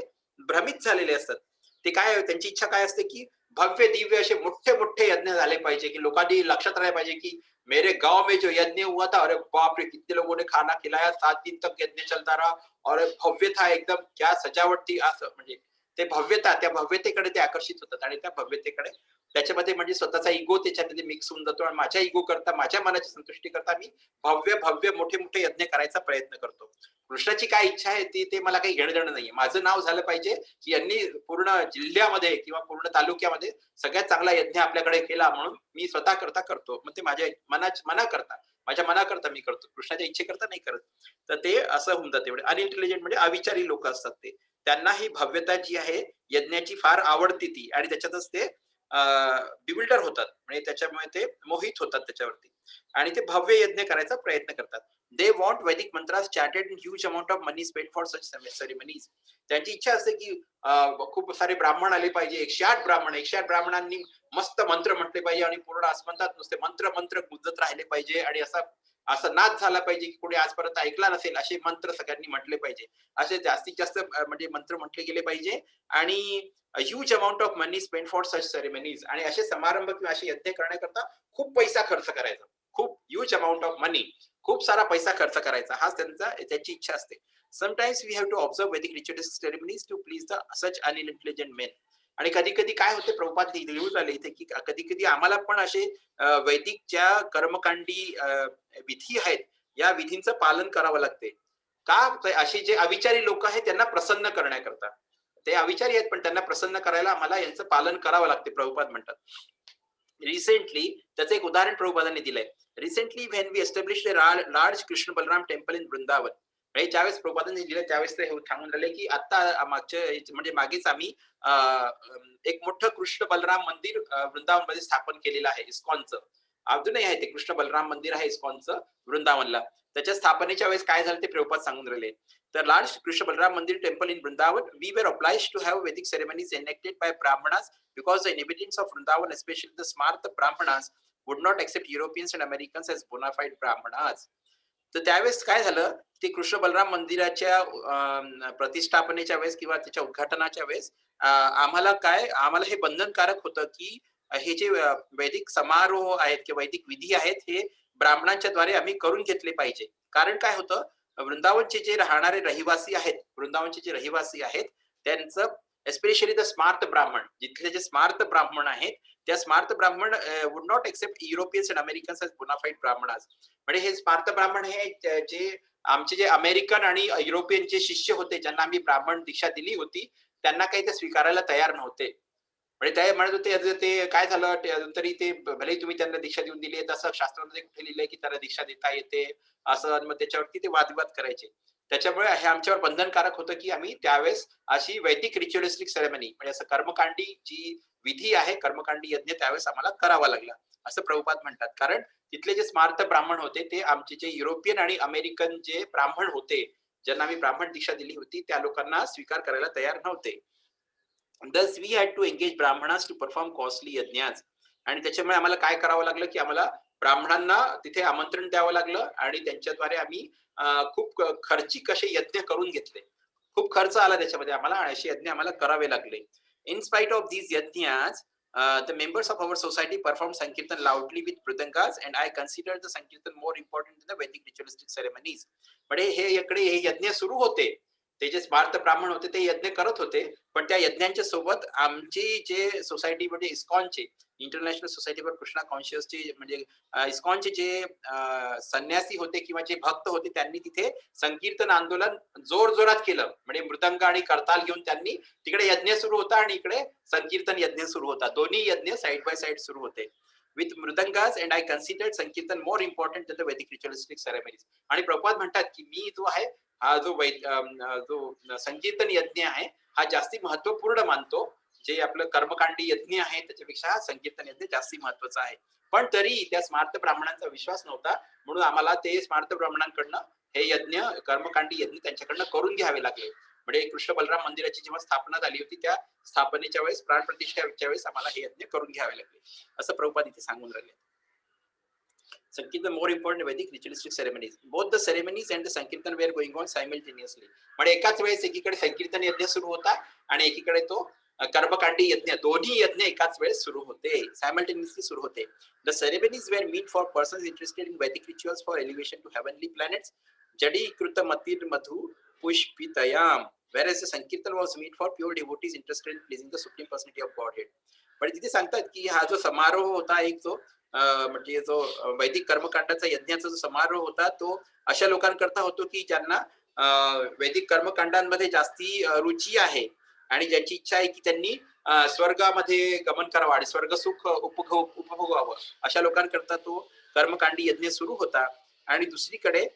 भ्रमित झालेले असतात. ते काय त्यांची इच्छा काय असते, की भव्य दिव्य असे मोठे-मोठे यज्ञ झाले पाहिजे, की लोकांनी लक्षात राहिलं पाहिजे, की मेरे गाँव में जो यज्ञ हुआ था, अरे बाप रे! कितने लोगों ने खाना खिलाया, 7 दिन तक यज्ञ चलता रहा और भव्य था एकदम, क्या सजावट थी असं म्हणजे ते भव्यता, त्या भव्यतेकडे ते आकर्षित होतात आणि त्या भव्यतेकडे त्याच्यामध्ये म्हणजे स्वतःचा इगो त्याच्यामध्ये मिक्स होऊन जातो आणि माझ्या इगो करता, माझ्या मनाची संतुष्टी करता मी भव्य मोठे-मोठे यज्ञ करायचा प्रयत्न करतो. कृष्णाची काय इच्छा आहे ती ते मला काही घेणं-देणं नाहीये. माझं नाव झालं पाहिजे, की यांनी पूर्ण जिल्ह्यामध्ये किंवा पूर्ण तालुक्यामध्ये सगळ्यात चांगला यज्ञ आपल्याकडे केला म्हणून मी स्वतः करता करतो. मग ते माझ्या मनाकरता, माझ्या मनाकरता मी करतो. कृष्णाच्या इच्छेकरता नाही करत. तर ते असं होऊन जातं. एवढे अनइंटेलिजंट म्हणजे अविचारी लोकं असतात ते. त्यांना ही भव्यता जी आहे यज्ञाची फार आवडते ती आणि त्याच्यातच ते बिल्डर होतात. म्हणजे त्याच्यामुळे ते मोहित होतात त्याच्यावरती आणि ते भव्य यज्ञ करायचा प्रयत्न करतात. They want Vedic mantras chanted in huge amount of money spend for such ceremonies. त्यांची इच्छा असते की खूप सारे ब्राह्मण आले पाहिजे. 108 ब्राह्मण, 108 ब्राह्मणांनी मस्त मंत्र म्हटले पाहिजे आणि पूर्ण आसमंतात नुसते मंत्र मंत्र गुंजत राहिले पाहिजे आणि असा असा नाद झाला पाहिजे की कोणी आजपर्यंत ऐकला नसेल असे मंत्र सगळ्यांनी म्हटले पाहिजे. असे जास्तीत जास्त म्हणजे मंत्र म्हटले गेले पाहिजे आणि huge amount of money spend for such ceremonies आणि असे समारंभ किंवा असे यज्ञ करण्याकरता खूप पैसा खर्च करायचा. खूप ह्यूज अमाउंट ऑफ मनी, खूप सारा पैसा खर्च करायचा. हाच त्यांची इच्छा असते. Sometimes we have to observe Vedic ritualistic ceremonies to please the such unintelligent men. आणि कधी-कधी काय होते प्रभुपाद लिहून आले इथे, की कधी-कधी आम्हाला पण असे वैदिक ज्या कर्मकांडी विधी आहेत, या विधींचं पालन करावं लागते. का? तर असे जे अविचारी लोकं आहेत त्यांना प्रसन्न करण्याकरता. ते अविचारी आहेत, पण त्यांना प्रसन्न करायला आम्हाला यांचं पालन करावं लागते, प्रभुपाद म्हणतात. रिसेंटली त्याचं एक उदाहरण प्रभुपादांनी दिलंय. Recently when we established a large Krishna Balaram temple in Vrindavan. म्हणजे ज्यावेळेस प्रभुपादांनी दिलं त्यावेळेस ते सांगून राहिले, की आता मागच्या म्हणजे मागेच आम्ही एक मोठं कृष्ण बलराम मंदिर वृंदावनमध्ये स्थापन केलेलं आहे इस्कॉनचं. अजूनही आहे ते कृष्ण बलराम मंदिर आहे इस्कॉनचं वृंदावनला. त्याच्या स्थापनेच्या वेळेस काय झालं ते प्रभुपाद सांगून राहिले. The large Krishna Balram Mandir temple in Vrindavan, we were obliged to have Vedic ceremonies enacted by Brahmanas because the inhabitants of Vrindavan, especially the Smarta Brahmanas, would not accept Europeans and Americans as bona fide Brahmanas. तर त्यावेळेस काय झालं, ते कृष्ण बलराम मंदिराच्या प्रतिष्ठापनेच्या वेळेस किंवा त्याच्या उद्घाटनाच्या वेळेस आम्हाला हे बंधनकारक होतं, की हे जे वैदिक समारोह आहेत किंवा वैदिक विधी आहेत, हे ब्राह्मणांच्या द्वारे आम्ही करून घेतले पाहिजे. कारण काय होतं, वृंदावनचे जे राहणारे रहिवासी आहेत, वृंदावनचे जे रहिवासी आहेत, त्यांचं एस्पेशली द स्मार्ट ब्राह्मण, जिथले जे स्मार्ट ब्राह्मण आहेत, त्या smart brahman would not accept Europeans and Americans as bona fide Brahmanas. म्हणजे हे स्मार्त ब्राह्मण हे जे आमचे जे अमेरिकन आणि युरोपियन शिष्य होते, ज्यांना आम्ही ब्राह्मण दीक्षा दिली होती, त्यांना काही ते स्वीकारायला तयार नव्हते. म्हणजे ते म्हणत होते ते काय झालं तरी ते भलेही तुम्ही त्यांना दीक्षा देऊन दिली तसं शास्त्रामध्ये कुठे लिहिलंय की त्याला दीक्षा देता येते असं आणि मग त्याच्यावरती ते वादविवाद करायचे. त्याच्यामुळे हे आमच्यावर बंधनकारक होतं की आम्ही त्यावेळेस अशी वैदिक रिच्युअलिस्टिक सेरेमनी म्हणजे असं कर्मकांडी जी विधी आहे, कर्मकांडी यज्ञ त्यावेळेस आम्हाला करावा लागला असं प्रभुपाद म्हणतात. कारण तिथले जे स्मार्त ब्राह्मण होते ते आमचे जे युरोपियन आणि अमेरिकन जे ब्राह्मण होते, ज्यांना आम्ही ब्राह्मण दीक्षा दिली होती, त्या लोकांना स्वीकार करायला तयार नव्हते. Thus we had to engage brahmanas to perform costly yajnas आणि त्याच्यामुळे आम्हाला काय करावं लागलं, की आम्हाला ब्राह्मणांना तिथे आमंत्रण द्यावं लागलं आणि त्यांच्याद्वारे आम्ही खूप खर्चिक असे यज्ञ करून घेतले. खूप खर्च आला त्याच्यामध्ये आम्हाला आणि असे यज्ञ आम्हाला करावे लागले. In spite of these yajnas the members of our society performed Sankirtan loudly with mridangas and I considered the Sankirtan more important than the Vedic ritualistic ceremonies. म्हणजे हे इकडे हे यज्ञ सुरू होते. ते जे स्मार्त ब्राह्मण होते ते यज्ञ करत होते. पण त्या यज्ञांच्या सोबत आमची जे सोसायटी म्हणजे इस्कॉनचे इंटरनॅशनल सोसायटी फॉर कृष्णा कॉन्शियसचे म्हणजे इस्कॉनचे जे संन्यासी होते किंवा जे भक्त होते त्यांनी तिथे संकीर्तन आंदोलन जोरजोरात केलं. म्हणजे मृदंग आणि करताल घेऊन त्यांनी तिकडे यज्ञ सुरू होता आणि इकडे संकीर्तन यज्ञ सुरू होता. दोन्ही यज्ञ साइड बाय साइड सुरू होते. विथ मृदंगास अँड आय कन्सिडर्ड संकीर्तन मोर इम्पॉर्टंट दॅन द वैदिक रिच्युअलिस्टिक सेरेमनीज. आणि प्रभुपाद म्हणतात की मी जो आहे हा जो संकीर्तन यज्ञ आहे हा जास्ती महत्वपूर्ण मानतो. जे आपलं कर्मकांडी यज्ञ आहे त्याच्यापेक्षा हा संकीर्तन यज्ञ जास्ती महत्वाचा आहे. पण तरी त्या स्मार्त ब्राह्मणांचा विश्वास नव्हता म्हणून आम्हाला ते स्मार्त ब्राह्मणांकडनं हे यज्ञ कर्मकांडी यज्ञ त्यांच्याकडनं करून घ्यावे लागले. म्हणजे कृष्ण बलराम मंदिराची जेव्हा स्थापना झाली होती त्या स्थापनेच्या वेळेस प्राण प्रतिष्ठेच्या वेळेस आम्हाला हे यज्ञ करून घ्यावे लागले असं प्रभुपाद इथे सांगून राहिले. Sankirtan more important Vedic ritualistic ceremonies. Both the ceremonies and the Sankirtan were going on simultaneously. म्हणजे एकाच वेळेस एकीकडे संकीर्तन यज्ञ सुरू होता आणि एकीकडे तो कर्मकांडी यज्ञ, दोन्ही यज्ञ एकाच वेळेस सुरू होते, सायमल्टेनियसली सुरू होते. The ceremonies were meant for persons interested in Vedic rituals for elevation to heavenly planets. Jadi Kruta Matir Madhu Pushpitayam. Whereas the Sankirtan was meant for pure devotees interested in pleasing the Supreme Personality of Godhead. पण तिथे सांगतात की हा जो समारोह होता एक जो म्हणजे जो वैदिक कर्मकांडाचा यज्ञाचा जो समारोह होता तो अशा लोकांकरता होतो की ज्यांना वैदिक कर्मकांडांमध्ये जास्ती रुची आहे आणि ज्यांची इच्छा आहे की त्यांनी स्वर्गामध्ये गमन करावं आणि स्वर्गसुख उपभोगावं अशा लोकांकरता तो कर्मकांडी यज्ञ सुरू होता. आणि दुसरीकडे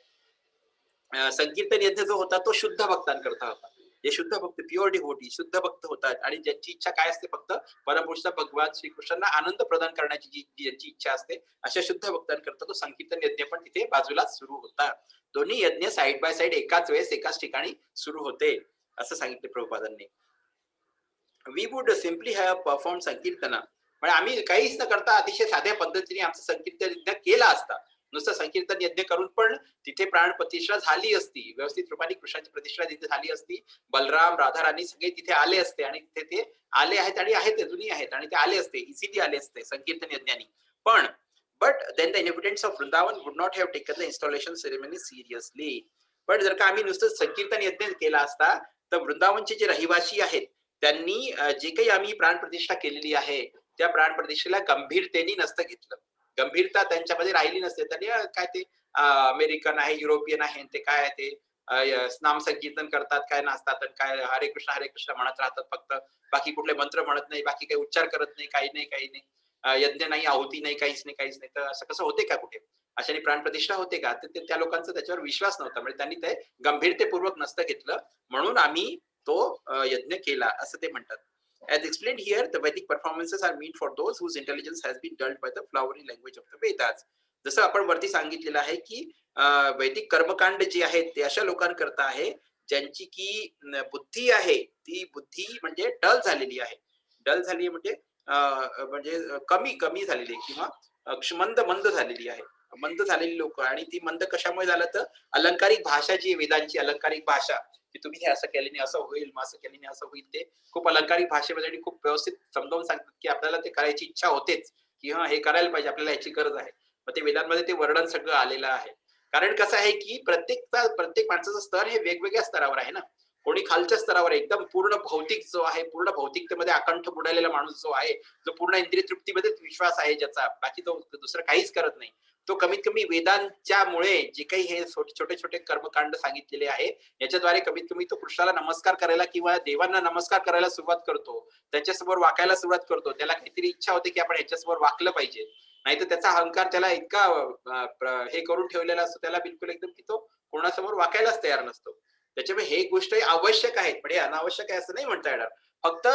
संकीर्तन यज्ञ जो होता तो शुद्ध भक्तांकरता होता. जे शुद्ध भक्त प्युअर डिव्होटी शुद्ध भक्त होतात आणि ज्यांची इच्छा काय असते फक्त परमपुरुष भगवान श्रीकृष्णांना आनंद प्रदान करण्याची ज्यांची इच्छा असते अशा शुद्ध भक्तांकरता तो संकीर्तन यज्ञ पण तिथे बाजूलाच सुरू होता. दोन्ही यज्ञ साइड बाय साइड एकाच वेळेस एकाच ठिकाणी सुरू होते असं सांगितले प्रभुपादांनी. We would simply have perform sankirtana म्हणजे आम्ही काहीच न करता अतिशय साध्या पद्धतीने आमचं संकीर्तन यज्ञ केला असता. नुसतं संकीर्तन यज्ञ करून पण तिथे प्राण प्रतिष्ठा झाली असती, व्यवस्थित रूपाने कृष्णाची प्रतिष्ठा तिथे झाली असती, बलराम राधा राणी सगळे तिथे आले असते आणि तिथे ते आले आहेत आणि आहेत अजूनही आहेत आणि ते आले असते, इझिली आले असते संकीर्तन यज्ञानी. पण but then the inhabitants of Vrindavan would not have taken the installation ceremony seriously. पण जर का आम्ही नुसतं संकीर्तन यज्ञ केला असता तर वृंदावनचे जे रहिवासी आहेत त्यांनी जे काही आम्ही प्राण प्रतिष्ठा केलेली आहे त्या प्राण प्रतिष्ठेला गंभीरतेने नसतं घेतलं, गंभीरता त्यांच्यामध्ये राहिली नसते. त्यांनी काय ते अमेरिकन आहे युरोपियन आहे ते काय ते नाम संकीर्तन करतात काय नाचतात काय हरे कृष्ण म्हणत राहतात फक्त, बाकी कुठले मंत्र म्हणत नाही, बाकी काही उच्चार करत नाही, काही नाही काही नाही, यज्ञ नाही आहुती नाही काहीच नाही काहीच नाही. तर असं कसं होते का कुठे अशाने प्राण प्रतिष्ठा होते का? तर त्या लोकांचा त्याच्यावर विश्वास नव्हता म्हणजे त्यांनी ते गंभीरतेपूर्वक नसतं घेतलं म्हणून आम्ही तो यज्ञ केला असं ते म्हणतात. As explained here, the Vedic performances are meant for those whose intelligence has been dulled by the flowery language of the Vedas. जसं आपण वरती सांगितलेलं आहे की वैदिक कर्मकांड जे आहेत ते अशा लोकांकरता आहे ज्यांची की बुद्धी आहे ती बुद्धी म्हणजे डल झालेली आहे. डल झाली म्हणजे कमी कमी झालेली किंवा मंद झालेली आहे, मंद झालेली लोक. आणि ती मंद कशामुळे झालं तर अलंकारिक भाषा जी वेदांची अलंकारिक भाषा की तुम्ही हे असं केल्याने असं होईल मग असं केल्याने असं होईल, ते खूप अलंकारिक भाषेमध्ये आणि खूप व्यवस्थित समजावून सांगतात की आपल्याला ते करायची इच्छा होतेच की हा हे करायला पाहिजे आपल्याला याची गरज आहे. मग ते वेदांमध्ये ते वर्णन सगळं आलेलं आहे. कारण कसं आहे की प्रत्येक माणसाचं स्तर हे वेगवेगळ्या स्तरावर आहे ना. कोणी खालच्या स्तरावर एकदम पूर्ण भौतिक जो आहे पूर्ण भौतिकतेमध्ये अकंठ बुडालेला माणूस जो आहे जो पूर्ण इंद्रिय तृप्तीमध्ये विश्वास आहे ज्याचा बाकी तो दुसरं काहीच करत नाही, तो कमीत कमी वेदांच्यामुळे जे काही हे छोटे छोटे कर्मकांड सांगितलेले आहे याच्याद्वारे कमीत कमी तो कृष्णाला नमस्कार करायला किंवा देवांना नमस्कार करायला सुरुवात करतो, त्यांच्यासमोर वाकायला सुरुवात करतो. त्याला काहीतरी इच्छा होते की आपण ह्याच्यासमोर वाकलं पाहिजे, नाही तर त्याचा अहंकार त्याला इतका हे करून ठेवलेला असतो त्याला बिलकुल एकदम की तो कोणासमोर वाकायलाच तयार नसतो. त्याच्यामुळे हे गोष्ट आवश्यक आहेत पण हे अनावश्यक आहे असं नाही म्हणता येणार. फक्त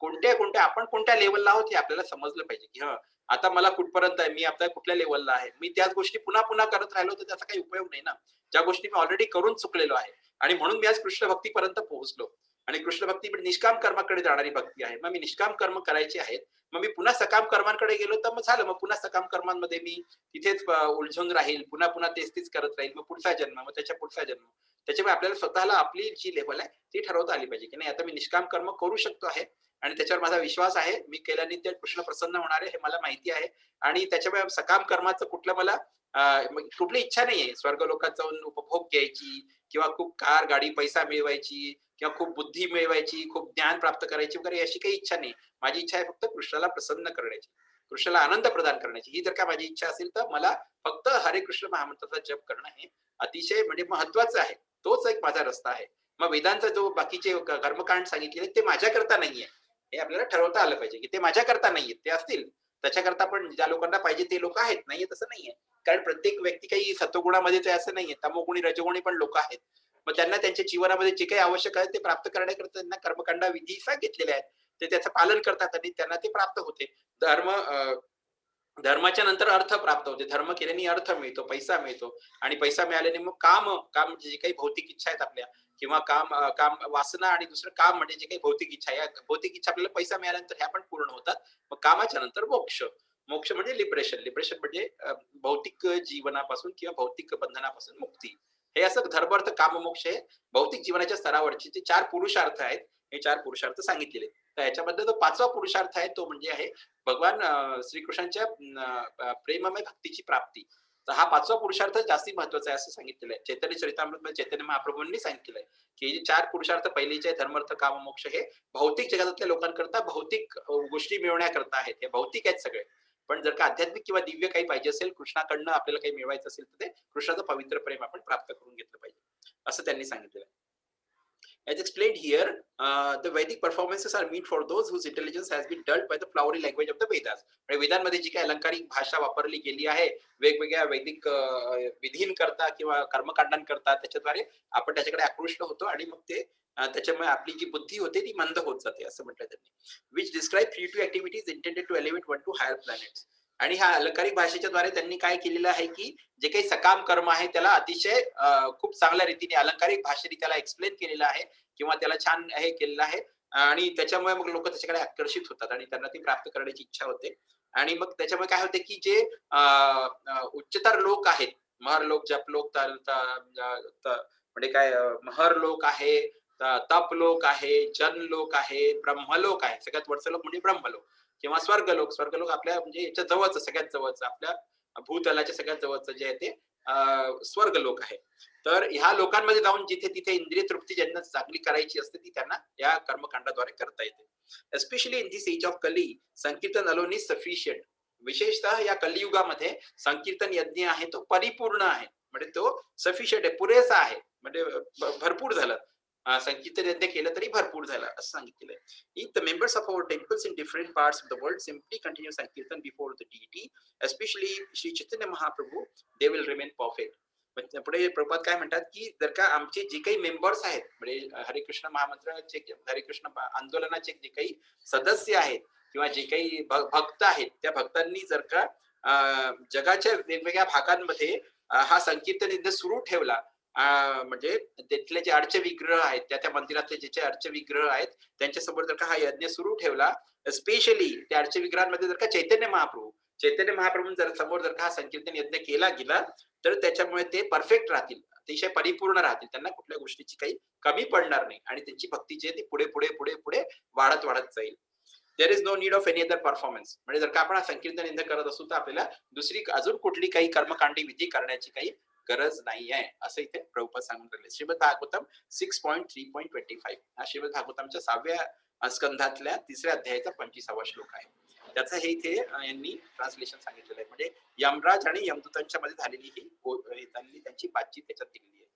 कोणत्या आपण कोणत्या लेवलला आहोत हे आपल्याला समजलं पाहिजे की हा आता मला कुठपर्यंत आहे, मी आता कुठल्या लेवलला आहे, मी त्याच गोष्टी पुन्हा पुन्हा करत राहिलो तर त्याचा काही उपयोग नाही ना. ज्या गोष्टी मी ऑलरेडी करून चुकलेलो आहे आणि म्हणून मी आज कृष्ण भक्तीपर्यंत पोहोचलो आणि कृष्ण भक्ती निष्काम कर्माकडे जाणारी भक्ती आहे. मग मी निष्काम कर्म करायचे आहेत, मग मी पुन्हा सकाम कर्मांकडे गेलो तर मग झालं, मग पुन्हा सकाम कर्मांमध्ये मी तिथेच उलझून राहील, पुन्हा पुन्हा तेच करत राहील, मग पुढचा जन्म मग त्याच्या पुढचा जन्म. त्याच्यामुळे आपल्याला स्वतःला आपली जी लेवल आहे ती ठरवता आली पाहिजे की नाही आता मी निष्काम कर्म करू शकतो आहे आणि त्याच्यावर माझा विश्वास आहे, मी केल्याने ते कृष्ण प्रसन्न होणार आहे हे मला माहिती आहे. आणि त्याच्यामुळे सकाम कर्माचं कुठलं मला कुठली इच्छा नाहीये स्वर्ग लोकात जाऊन उपभोग घ्यायची किंवा खूप कार गाडी पैसा मिळवायची किंवा खूप बुद्धी मिळवायची खूप ज्ञान प्राप्त करायची वगैरे अशी काही इच्छा नाही. माझी इच्छा आहे फक्त कृष्णाला प्रसन्न करण्याची, कृष्णाला आनंद प्रदान करण्याची. ही जर का माझी इच्छा असेल तर मला फक्त हरे कृष्ण महामंत्राचा जप करणं हे अतिशय म्हणजे महत्वाचं आहे. तोच एक माझा रस्ता आहे. मग वेदांचा जो बाकीचे कर्मकांड सांगितलेले ते माझ्याकरता नाहीये हे आपल्याला ठरवता आलं पाहिजे की ते माझ्याकरता नाहीये, ते असतील त्याच्याकरता पण ज्या लोकांना पाहिजे ते लोक आहेत, नाहीये तसं नाहीये. कारण प्रत्येक व्यक्ती काही सत्वगुणामध्येच आहे असं नाहीये, तमोगुणी रजोगुणी पण लोक आहेत. मग त्यांना त्यांच्या जीवनामध्ये जे काही आवश्यक आहे ते प्राप्त करण्याकरता त्यांना कर्मकांड विधी सांगितलेले आहेत, ते त्याचं पालन करतात आणि त्यांना ते प्राप्त होते. धर्म धर्माच्या नंतर अर्थ प्राप्त होते, धर्म केल्याने अर्थ मिळतो, पैसा मिळतो आणि पैसा मिळाल्याने मग काम म्हणजे जे काही भौतिक इच्छा आहेत आपल्या किंवा काम वासना आणि दुसरं काम म्हणजे जे काही भौतिक इच्छा या भौतिक इच्छा आपल्याला पैसा मिळाल्यानंतर ह्या पण पूर्ण होतात. मग कामाच्या नंतर मोक्ष. मोक्ष म्हणजे लिबरेशन. लिबरेशन म्हणजे भौतिक जीवनापासून किंवा भौतिक बंधनापासून मुक्ती. हे असं धर्मार्थ, काम, मोक्ष हे भौतिक जीवनाच्या स्तरावरचे जे 4 पुरुषार्थ आहेत, हे 4 पुरुषार्थ सांगितलेले आहेत. तर ह्याच्यामध्ये जो 5वा पुरुषार्थ आहे तो म्हणजे आहे भगवान श्रीकृष्णांच्या प्रेममय भक्तीची प्राप्ती. तर हा 5वा पुरुषार्थ जास्ती महत्वाचा आहे असं सांगितलेलं आहे. चैतन्य चरितामृतमध्ये चैतन्य महाप्रभूंनी सांगितलेलं आहे, की हे 4 पुरुषार्थ पहिलेचे आहे धर्मार्थ, काम, मोक्ष हे भौतिक जगातल्या लोकांकरता भौतिक गोष्टी मिळवण्याकरता आहेत. हे भौतिक आहेत सगळे. पण जर का आध्यात्मिक किंवा दिव्य काही पाहिजे असेल, कृष्णाकडनं आपल्याला काही मिळवायचं असेल, तर ते कृष्णाचं पवित्र प्रेम आपण प्राप्त करून घेतलं पाहिजे. असं त्यांनी सांगितलेलं आहे. As explained here, the Vedic performances are meant for those whose intelligence has been dulled by the flowery language of the Vedas. म्हणजे वेदांमध्ये जी काही अलंकारिक भाषा वापरली गेली आहे, वेगवेगळ्या वैदिक विधींकरता किंवा कर्मकांडांकरता, त्याच्याद्वारे आपण त्याच्याकडे आकृष्ट होतो आणि मग ते त्याच्यामुळे आपली जी बुद्धी होते ती मंद होत जाते असं म्हटलं त्यांनी. Which describe creative activities intended to elevate one to higher planets. आणि ह्या अलंकारिक भाषेच्या द्वारे त्यांनी काय केलेलं आहे, की जे काही सकाम कर्म आहे त्याला अतिशय खूप चांगल्या रीतीने अलंकारिक भाषेने त्याला एक्सप्लेन केलेलं आहे किंवा त्याला छान हे केलेलं आहे. आणि त्याच्यामुळे मग लोक त्याच्याकडे आकर्षित होतात आणि त्यांना ती प्राप्त करण्याची इच्छा होते. आणि मग त्याच्यामुळे काय होते, की जे उच्चतर लोक आहेत, महर लोक, जप लोक, म्हणजे काय महर लोक आहे, तप लोक आहे, जन लोक आहे, ब्रह्मलोक आहे. सगळ्यात वरचं लोक म्हणजे ब्रह्मलोक किंवा स्वर्गलोक. स्वर्गलोक आपल्या म्हणजे याच्या जवळचं, सगळ्यात जवळचं, आपल्या भूतलाच्या सगळ्यात जवळचं जे आहे ते स्वर्गलोक आहे. तर ह्या लोकांमध्ये जाऊन जिथे तिथे इंद्रिय तृप्ती ज्यांना चांगली करायची असते ती त्यांना या कर्मकांडाद्वारे करता येते. Especially in this age of Kali, sankirtan alone is sufficient. विशेषतः या कलियुगामध्ये संकीर्तन यज्ञ आहे तो परिपूर्ण आहे, म्हणजे तो सफिशियंट आहे, पुरेसा आहे, म्हणजे भरपूर झालं. संकीर्तन यज्ञ केलं तरी भरपूर झालं असं सांगितलेलं आहे. If the members of our temples in different parts of the world simply continue Sankirtan before the deity, especially Sri Chaitanya Mahaprabhu, they will remain perfect. पुढे प्रभुपाद काय म्हणतात, की जर का आमचे जे काही मेंबर्स आहेत, म्हणजे हरे कृष्ण महामंत्राचे, हरे कृष्ण आंदोलनाचे जे काही सदस्य आहेत किंवा जे काही भक्त आहेत, त्या भक्तांनी जर का जगाच्या वेगवेगळ्या भागांमध्ये हा संकीर्तन यज्ञ सुरू ठेवला, म्हणजे तिथले जे अर्च विग्रह आहेत, त्या मंदिरातले जे अर्च विग्रह आहेत त्यांच्यासमोर जर का हा यज्ञ सुरू ठेवला, स्पेशली त्या अर्च विग्रहांमध्ये जर का चैतन्य महाप्रभू जर समोर जर का हा संकीर्तन यज्ञ केला गेला, तर त्याच्यामुळे ते परफेक्ट राहतील, अतिशय परिपूर्ण राहतील, त्यांना कुठल्या गोष्टीची काही कमी पडणार नाही आणि त्यांची भक्ती जी आहे ती पुढे पुढे पुढे पुढे वाढत वाढत जाईल. There is no need of any other performance. म्हणजे जर का आपण संकीर्तन यज्ञ करत असू तर आपल्याला दुसरी अजून कुठली काही कर्मकांडी विधी करण्याची काही गरज नाही आहे, असं इथे प्रभुपाद सांगून राहिले. श्रीमद भागवतम 6.3.25 हा श्रीमद भागवतमच्या 6व्या स्कंधातल्या 3ऱ्या अध्यायाचा 25वा श्लोक आहे. त्याचं हे इथे यांनी ट्रान्सलेशन सांगितलेलं आहे. म्हणजे यमराज आणि यमदूतांच्या मध्ये झालेली ही त्यांची बातचीत त्याच्यात दिलेली आहे.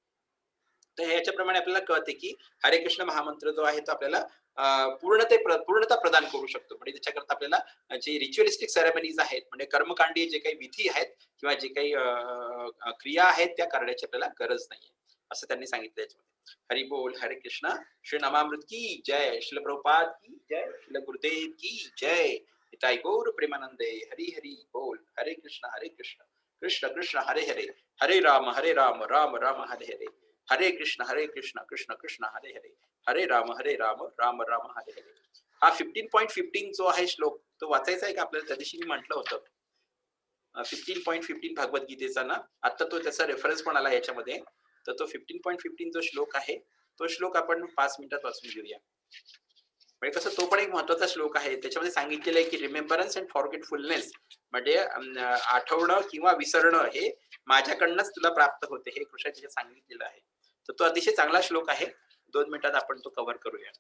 तर ह्याच्याप्रमाणे आपल्याला कळते, की हरे कृष्ण महामंत्र जो आहे तो आपल्याला पूर्णता प्रदान करू शकतो. म्हणजे त्याच्याकरता आपल्याला जे रिच्युअलिस्टिक सेरेमनीज आहेत, म्हणजे कर्मकांडी जे काही विधी आहेत किंवा जे काही क्रिया आहेत त्या करण्याची आपल्याला गरज नाहीये, असं त्यांनी सांगितलं याच्यामध्ये. हरी बोल, हरे कृष्ण. श्री नमामृत की जय, श्रील प्रभुपाद की जय, श्रील गुरुदेव की जय. निताई गौर प्रेमानंदे. हरी हरी बोल. हरे कृष्ण कृष्ण कृष्ण हरे हरे, हरे राम राम राम हरे हरे, हरे कृष्ण कृष्ण कृष्ण हरे हरे, हरे राम राम राम हरे हरे. हा 15.15 जो आहे श्लोक तो वाचायचा आहे का आपल्याला? त्या दिवशी मी म्हटलं होतं 15.15 भगवद्गीतेचा ना, आता तो त्याचा रेफरन्स पण आला याच्यामध्ये. तर तो 15.15 जो श्लोक आहे तो श्लोक आपण 5 मिनिटात वाचून घेऊया. म्हणजे कसं तो पण एक महत्वाचा श्लोक आहे. त्याच्यामध्ये सांगितलेलं आहे की रिमेंबरन्स अँड फॉरगेटफुलनेस, म्हणजे आठवणं किंवा विसरणं हे माझ्याकडनंच तुला प्राप्त होते, हे कृष्णाने सांगितलेलं आहे. तर तो अतिशय चांगला श्लोक आहे. 2 मिनिटात आपण तो कव्हर करूया.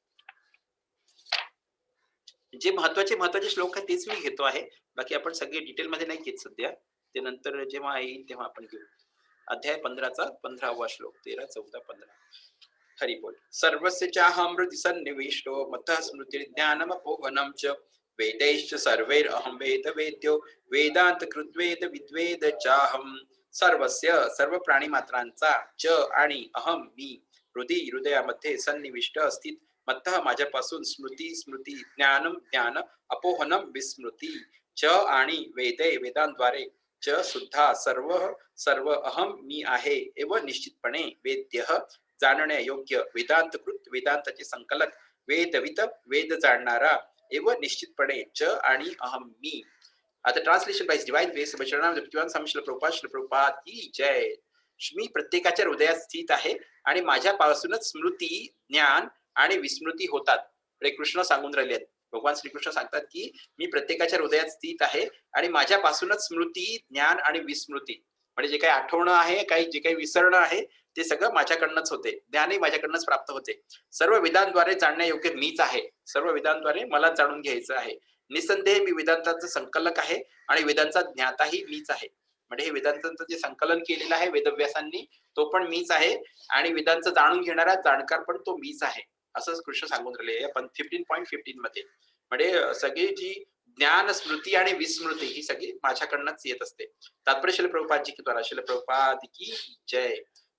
जे महत्वाचे श्लोक आहेत तेच मी घेतो आहे, बाकी आपण सगळे डिटेल मध्ये नाही घेत सध्या, ते नंतर जेव्हा येईल तेव्हा आपण घेऊ. अध्याय 15चा 15वा श्लोक 13, 14, 15. हरि बोल. सर्वस्य चाहमृति सन्निविष्टो मतः स्मृतिर्ज्ञानमपोहनं च वेदैश्च सर्वैरहं वेदवेद्यो वेदांत कृद्वेद विद्वेद चाहम. सर्वस्य सर्व प्राणी मात्रांचा, च आणि अहम मी, हृदयामध्ये सन्निविष्ट अस्थित, मत्तः माझ्यापासून, स्मृती ज्ञानम ज्ञान, अपोहनम विस्मृती, च आणि वेदे वेदांद्वारे, च सुद्धा सर्व अहम मी आहे, एव निश्चितपणे वेद्यः जाणण्या योग्य, वेदांतकृत वेदांताचे संकलक, वेदवित वेद जाणणारा, एव निश्चितपणे, च आणि अहम मी. आता ट्रान्सलेशन बाय डिवाइन बेस भक्तिवान स्वामी श्रील प्रभुपाद की जय. मी प्रत्येकाच्या हृदयात स्थित आहे आणि माझ्यापासूनच स्मृती, ज्ञान आणि विस्मृती होतात. हे कृष्ण सांगून राहिले आहेत. भगवान श्रीकृष्ण सांगतात की मी प्रत्येकाच्या हृदयात स्थित आहे आणि माझ्यापासूनच स्मृती, ज्ञान आणि विस्मृती, म्हणजे जे काही आठवणं आहे, जे काही विसरणं आहे, ते सगळं माझ्याकडनंच होते. ज्ञानही माझ्याकडनंच प्राप्त होते. सर्व वेदांद्वारे जाणण्यायोग्य मीच आहे. सर्व वेदांद्वारे मला जाणून घ्यायचं आहे. निसंदेह मी वेदांताचं संकलक आहे आणि वेदांचा ज्ञाताही मीच आहे. म्हणजे हे वेदांतांचं जे संकलन केलेलं आहे वेदव्यासांनी, तो पण मीच आहे आणि वेदांचं जाणून घेणारा जाणकार पण तो मीच आहे, असं कृष्ण सांगून राहिले आपण 15.15 मध्ये. म्हणजे सगळी जी ज्ञान, स्मृती आणि विस्मृती ही सगळी माझ्याकडनंच येत असते. तात्पर्य शिल प्रभुपादजी की द्वारा. शिल प्रभुपाद की जय.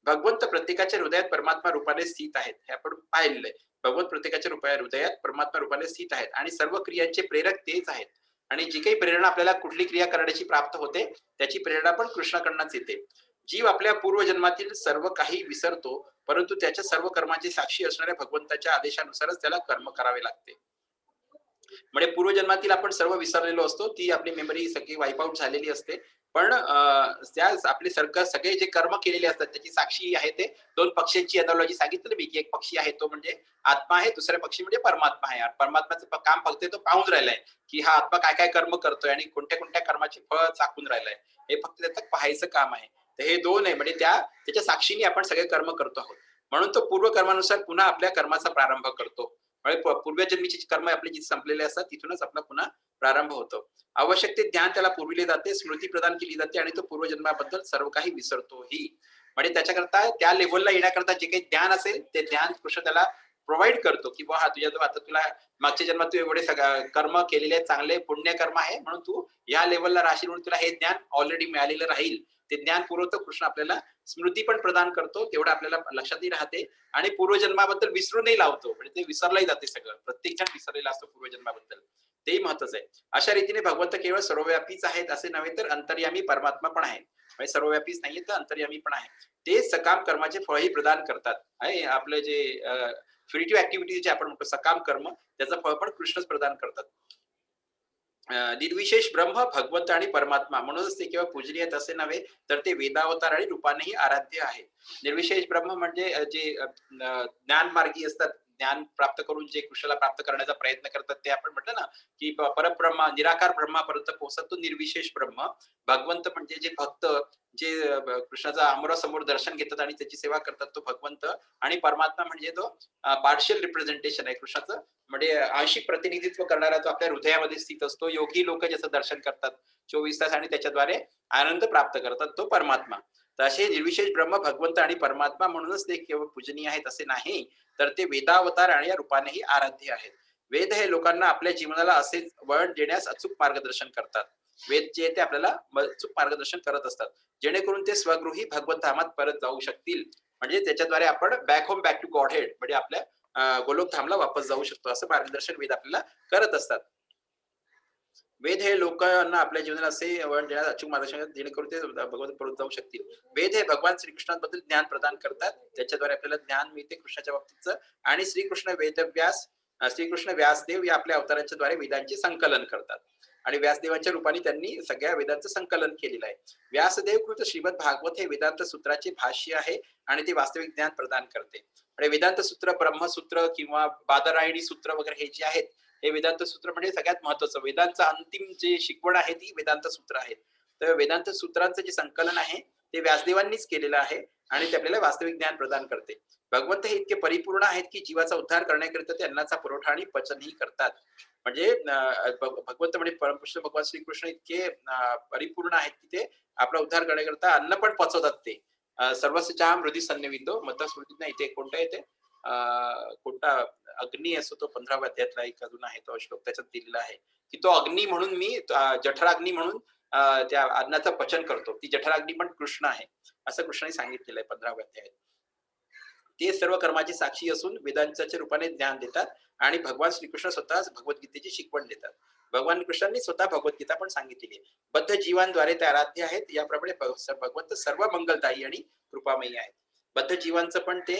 भगवंत प्रत्येकाच्या हृदयात परमात्मा रूपाने स्थित आहेत, हे आपण पाहिलेलं आहे. भगवंत प्रत्येकाच्या हृदयात परमात्मा रूपाने स्थित आहेत आणि सर्व क्रियांचे प्रेरक तेच आहेत. आणि जी काही प्रेरणा आपल्याला कुठली क्रिया करण्याची प्राप्त होते, त्याची प्रेरणा पण कृष्णाकडनंच येते. जीव आपल्या पूर्वजन्मातील सर्व काही विसरतो, परंतु त्याच्या सर्व कर्माची साक्षी असणाऱ्या भगवंताच्या आदेशानुसारच त्याला कर्म करावे लागते. म्हणजे पूर्वजन्मातील आपण सर्व विसरलेलो असतो, ती आपली मेमरी सगळी वाईप आउट झालेली असते. पण त्या आपले सगळे जे कर्म केलेले असतात त्याची साक्षी आहे ते दोन पक्षांची अनालॉजी सांगितलं मी, की एक पक्षी आहे तो म्हणजे आत्मा आहे, दुसरा पक्षी म्हणजे परमात्मा आहे. परमात्म्याचं काम फक्त तो पाहून राहिलाय की हा आत्मा काय काय कर्म करतोय आणि कोणत्या कोणत्या कर्माचे फळ चाकून राहिलंय, हे फक्त त्याचं पाहायचं काम आहे. तर हे दोन आहे, म्हणजे त्याच्या साक्षीने आपण सगळे कर्म करतो आहोत. म्हणून तो पूर्व कर्मानुसार पुन्हा आपल्या कर्माचा प्रारंभ करतो. पूर्वजन्मीचे कर्म आपले जिथे संपलेले असतात तिथूनच आपला पुन्हा प्रारंभ होतो. आवश्यक ते ज्ञान त्याला पुरविले जाते, स्मृती प्रदान केली जाते आणि तो पूर्वजन्माबद्दल सर्व काही विसरतोही. म्हणजे त्याच्याकरता त्या लेव्हलला येण्याकरता जे काही ज्ञान असेल ते ज्ञान कृष्ण त्याला प्रोव्हाइड करतो की हा आता तुला मागच्या जन्मात तू एवढे कर्म केलेले चांगले पुण्य कर्म आहे, म्हणून तू या लेव्हलला राहशील, म्हणून तुला हे ज्ञान ऑलरेडी मिळालेलं राहील. ते ज्ञान पुरवतो कृष्ण, आपल्याला स्मृती पण प्रदान करतो, तेवढं आपल्याला लक्षातही राहते आणि पूर्वजन्माबद्दल विसरूनही लावतो. म्हणजे ते विसरलाही जाते सगळं, प्रत्येक जण विसरलेला असतो पूर्वजन्माबद्दल, तेही महत्वाचं आहे. अशा रीतीने भगवंत केवळ सर्वव्यापीच आहेत असे नव्हे, तर अंतर्यामी परमात्मा पण आहेत. म्हणजे सर्वव्यापीच नाहीये तर अंतर्यामी पण आहे. ते सकाम कर्माचे फळही प्रदान करतात. आहे आपलं जे फ्युरिटिव्ह ऍक्टिव्हिटी जे आपण म्हणतो सकाम कर्म, त्याचं फळ पण कृष्णच प्रदान करतात. निर्विशेष ब्रह्म भगवंत आणि परमात्मा म्हणूनच ते केवळ पूजनीय असे नव्हे, तर ते वेदावतार आणि रूपानेही आराध्य आहे. निर्विशेष ब्रह्म म्हणजे जे ज्ञान मार्गी असतात, ज्ञान प्राप्त करून जे कृष्णाला प्राप्त करण्याचा प्रयत्न करतात, ते आपण म्हटलं ना की परब्रह्म निराकार ब्रह्मापर्यंत पोहोचतात, तो निर्विशेष ब्रह्म. भगवंत म्हणजे जे भक्त जे कृष्णाचा अमरासमोर दर्शन घेतात आणि त्याची सेवा करतात, तो भगवंत. आणि परमात्मा म्हणजे तो पार्शियल रिप्रेझेंटेशन आहे कृष्णाचं, म्हणजे आंशिक प्रतिनिधित्व करणारा, तो आपल्या हृदयामध्ये स्थित असतो. योगी लोक ज्याचं दर्शन करतात 24 तास आणि त्याच्याद्वारे आनंद प्राप्त करतात, तो परमात्मा. तर असे निर्विशेष ब्रह्म भगवंत आणि परमात्मा म्हणूनच ते केवळ पूजनीय आहेत असे नाही, तर ते वेदावतार आणि या रूपानेही आराध्य आहेत. वेद हे लोकांना आपल्या जीवनाला असेच वळण देण्यास अचूक मार्गदर्शन करतात. वेद जे ते आपल्याला अचूक मार्गदर्शन करत असतात, जेणेकरून ते स्वगृही भगवंत धामात परत जाऊ शकतील. म्हणजे त्याच्याद्वारे आपण बॅक टू गॉड हेड, म्हणजे आपल्या गोलोक धामला वापस जाऊ शकतो, असं मार्गदर्शन वेद आपल्याला करत असतात. वेद हे लोकांना आपल्या जीवनाला असे वळण देण्यास अचूक मार्गदर्शन, जेणेकरून ते भगवंत परत जाऊ शकतील. वेद हे भगवान श्रीकृष्णाबद्दल ज्ञान प्रदान करतात, त्याच्याद्वारे आपल्याला ज्ञान मिळते कृष्णाच्या बाबतीतचं. आणि श्रीकृष्ण व्यासदेव या आपल्या अवतारांच्या द्वारे वेदांचे संकलन करतात आणि व्यासदेवांच्या रूपाने त्यांनी सगळ्या वेदांचं संकलन केलेलं आहे. व्यासदेव कृत श्रीमद भागवत हे वेदांत सूत्राचे भाष्य आहे आणि ते वास्तविक ज्ञान प्रदान करते. आणि वेदांत सूत्र, ब्रह्मसूत्र किंवा बादरायणी सूत्र वगैरे हे जे आहेत, हे वेदांत सूत्र म्हणजे सगळ्यात महत्वाचं. वेदांचं अंतिम जे शिकवण आहे ती वेदांत सूत्र आहेत. तर वेदांत सूत्रांचं जे संकलन आहे ते व्यासदेवांनीच केलेलं आहे आणि ते आपल्याला वास्तविक ज्ञान प्रदान करते. भगवंत हे इतके परिपूर्ण आहेत की जीवाचा उद्धार करण्याकरिता ते अन्नाचा पुरवठा आणि पचनही करतात. म्हणजे भगवंत म्हणजे परमकृष्ण भगवान श्रीकृष्ण इतके परिपूर्ण आहेत की ते आपला उद्धार करण्याकरिता अन्न पण पचवतात. ते सर्वस्याच्या हृदय सन्निवितो मतस्मृतीत नाही, ते कोणता येते कोणता अग्नी असो, तो 15व्या अध्यायातला एक अजून आहे तो श्लोक, त्याच्यात दिलेला आहे की तो अग्नी म्हणून मी जठराग्नी म्हणून त्या अन्नाचं पचन करतो. ती जठराग्नी पण कृष्ण आहे, असं कृष्णाने सांगितलेलं आहे 15व्या अध्यायात. ते सर्व कर्माची साक्षी असून वेदांच्या रूपाने ज्ञान देतात आणि भगवान श्रीकृष्ण स्वतः भगवद्गीतेची शिकवण देतात. भगवान कृष्णांनी स्वतः भगवद्गीता पण सांगितलेली आहे. बद्ध जीवांद्वारे ते आराध्य आहेत. याप्रमाणे भगवंत सर्व मंगलदायी आणि कृपामयी आहेत. बद्ध जीवांचं पण ते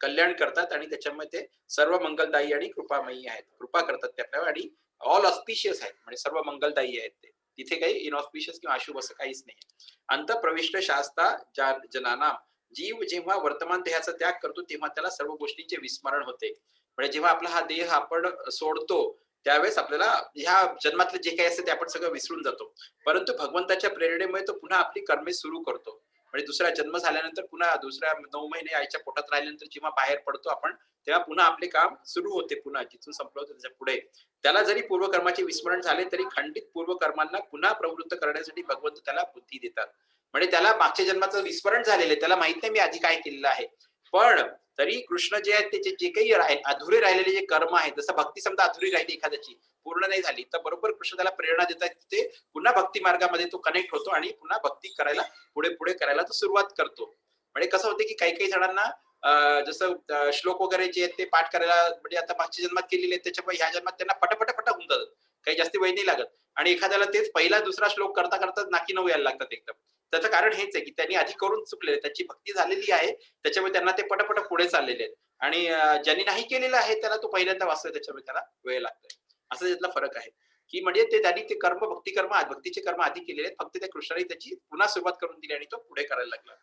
कल्याण करतात आणि त्याच्यामध्ये ते सर्व मंगलदायी आणि कृपामयी आहेत. कृपा करतात ते आपल्यावर आणि ऑल ऑस्पिशियस आहेत. म्हणजे सर्व मंगलदायी आहेत ते. तिथे काही इनऑस्पिशियस किंवा अशुभ असं काहीच नाही. अंतःप्रविष्ट शास्ता जनानां, जीव जेव्हा वर्तमान देहाचा त्याग करतो तेव्हा त्याला सर्व गोष्टींचे विस्मरण होते. म्हणजे जेव्हा आपला हा देह आपण सोडतो, त्यावेळेस आपल्याला ह्या जन्मातलं जे काही असतं ते आपण सगळं विसरून जातो. परंतु भगवंताच्या प्रेरणेमुळे तो पुन्हा आपली कर्मे सुरू करतो. म्हणजे दुसरा जन्म झाल्यानंतर पुन्हा दुसऱ्या 9 महिने आईच्या पोटात राहिल्यानंतर जेव्हा बाहेर पडतो आपण, तेव्हा पुन्हा आपले काम सुरू होते पुन्हा जिथून संपलं होतं त्याच्या पुढे. त्याला जरी पूर्वकर्माचे विस्मरण झाले तरी खंडित पूर्वकर्मांना पुन्हा प्रवृत्त करण्यासाठी भगवंत त्याला बुद्धी देतात. म्हणजे त्याला मागच्या जन्माचं विस्मरण झालेलं आहे. त्याला माहित नाही मी आधी काय केलेलं आहे. पण तरी कृष्ण जे आहेत त्याचे जे काही अधुरे राहिलेले जे कर्म आहेत, जसं भक्ती समजा अधुरी राहिली एखाद्याची, पूर्ण नाही झाली, तर बरोबर कृष्ण त्याला प्रेरणा देतात की ते पुन्हा भक्ती मार्गामध्ये तो कनेक्ट होतो आणि पुन्हा भक्ती करायला पुढे करायला तो सुरुवात करतो. म्हणजे कसं होतं की काही काही जणांना जसं श्लोक वगैरे जे आहेत ते पाठ करायला म्हणजे आता मागच्या जन्मात केलेले आहेत त्याच्यामुळे ह्या जन्मात त्यांना पटापट होऊन जातात. काही जास्ती वेळ नाही लागत आणि एखाद्याला तेच पहिला दुसरा श्लोक करता करता नाकी नऊ यायला लागतात एकदम. त्याचं कारण हेच आहे की त्यांनी आधी करून चुकले, त्यांची भक्ती झालेली आहे, त्याच्यामुळे त्यांना ते पटापट पुढे चाललेले आहेत आणि ज्यांनी नाही केलेलं आहे त्याला तो पहिल्यांदा वाचतोय त्याच्यामुळे त्याला वेळ लागतोय. असा त्यातला फरक आहे. की म्हणजे ते त्यांनी ते कर्म भक्ती कर्म भक्तीचे कर्म आधी केलेले आहेत. फक्त त्या कृष्णाने त्याची पुन्हा सुरुवात करून दिली आणि तो पुढे करायला लागला.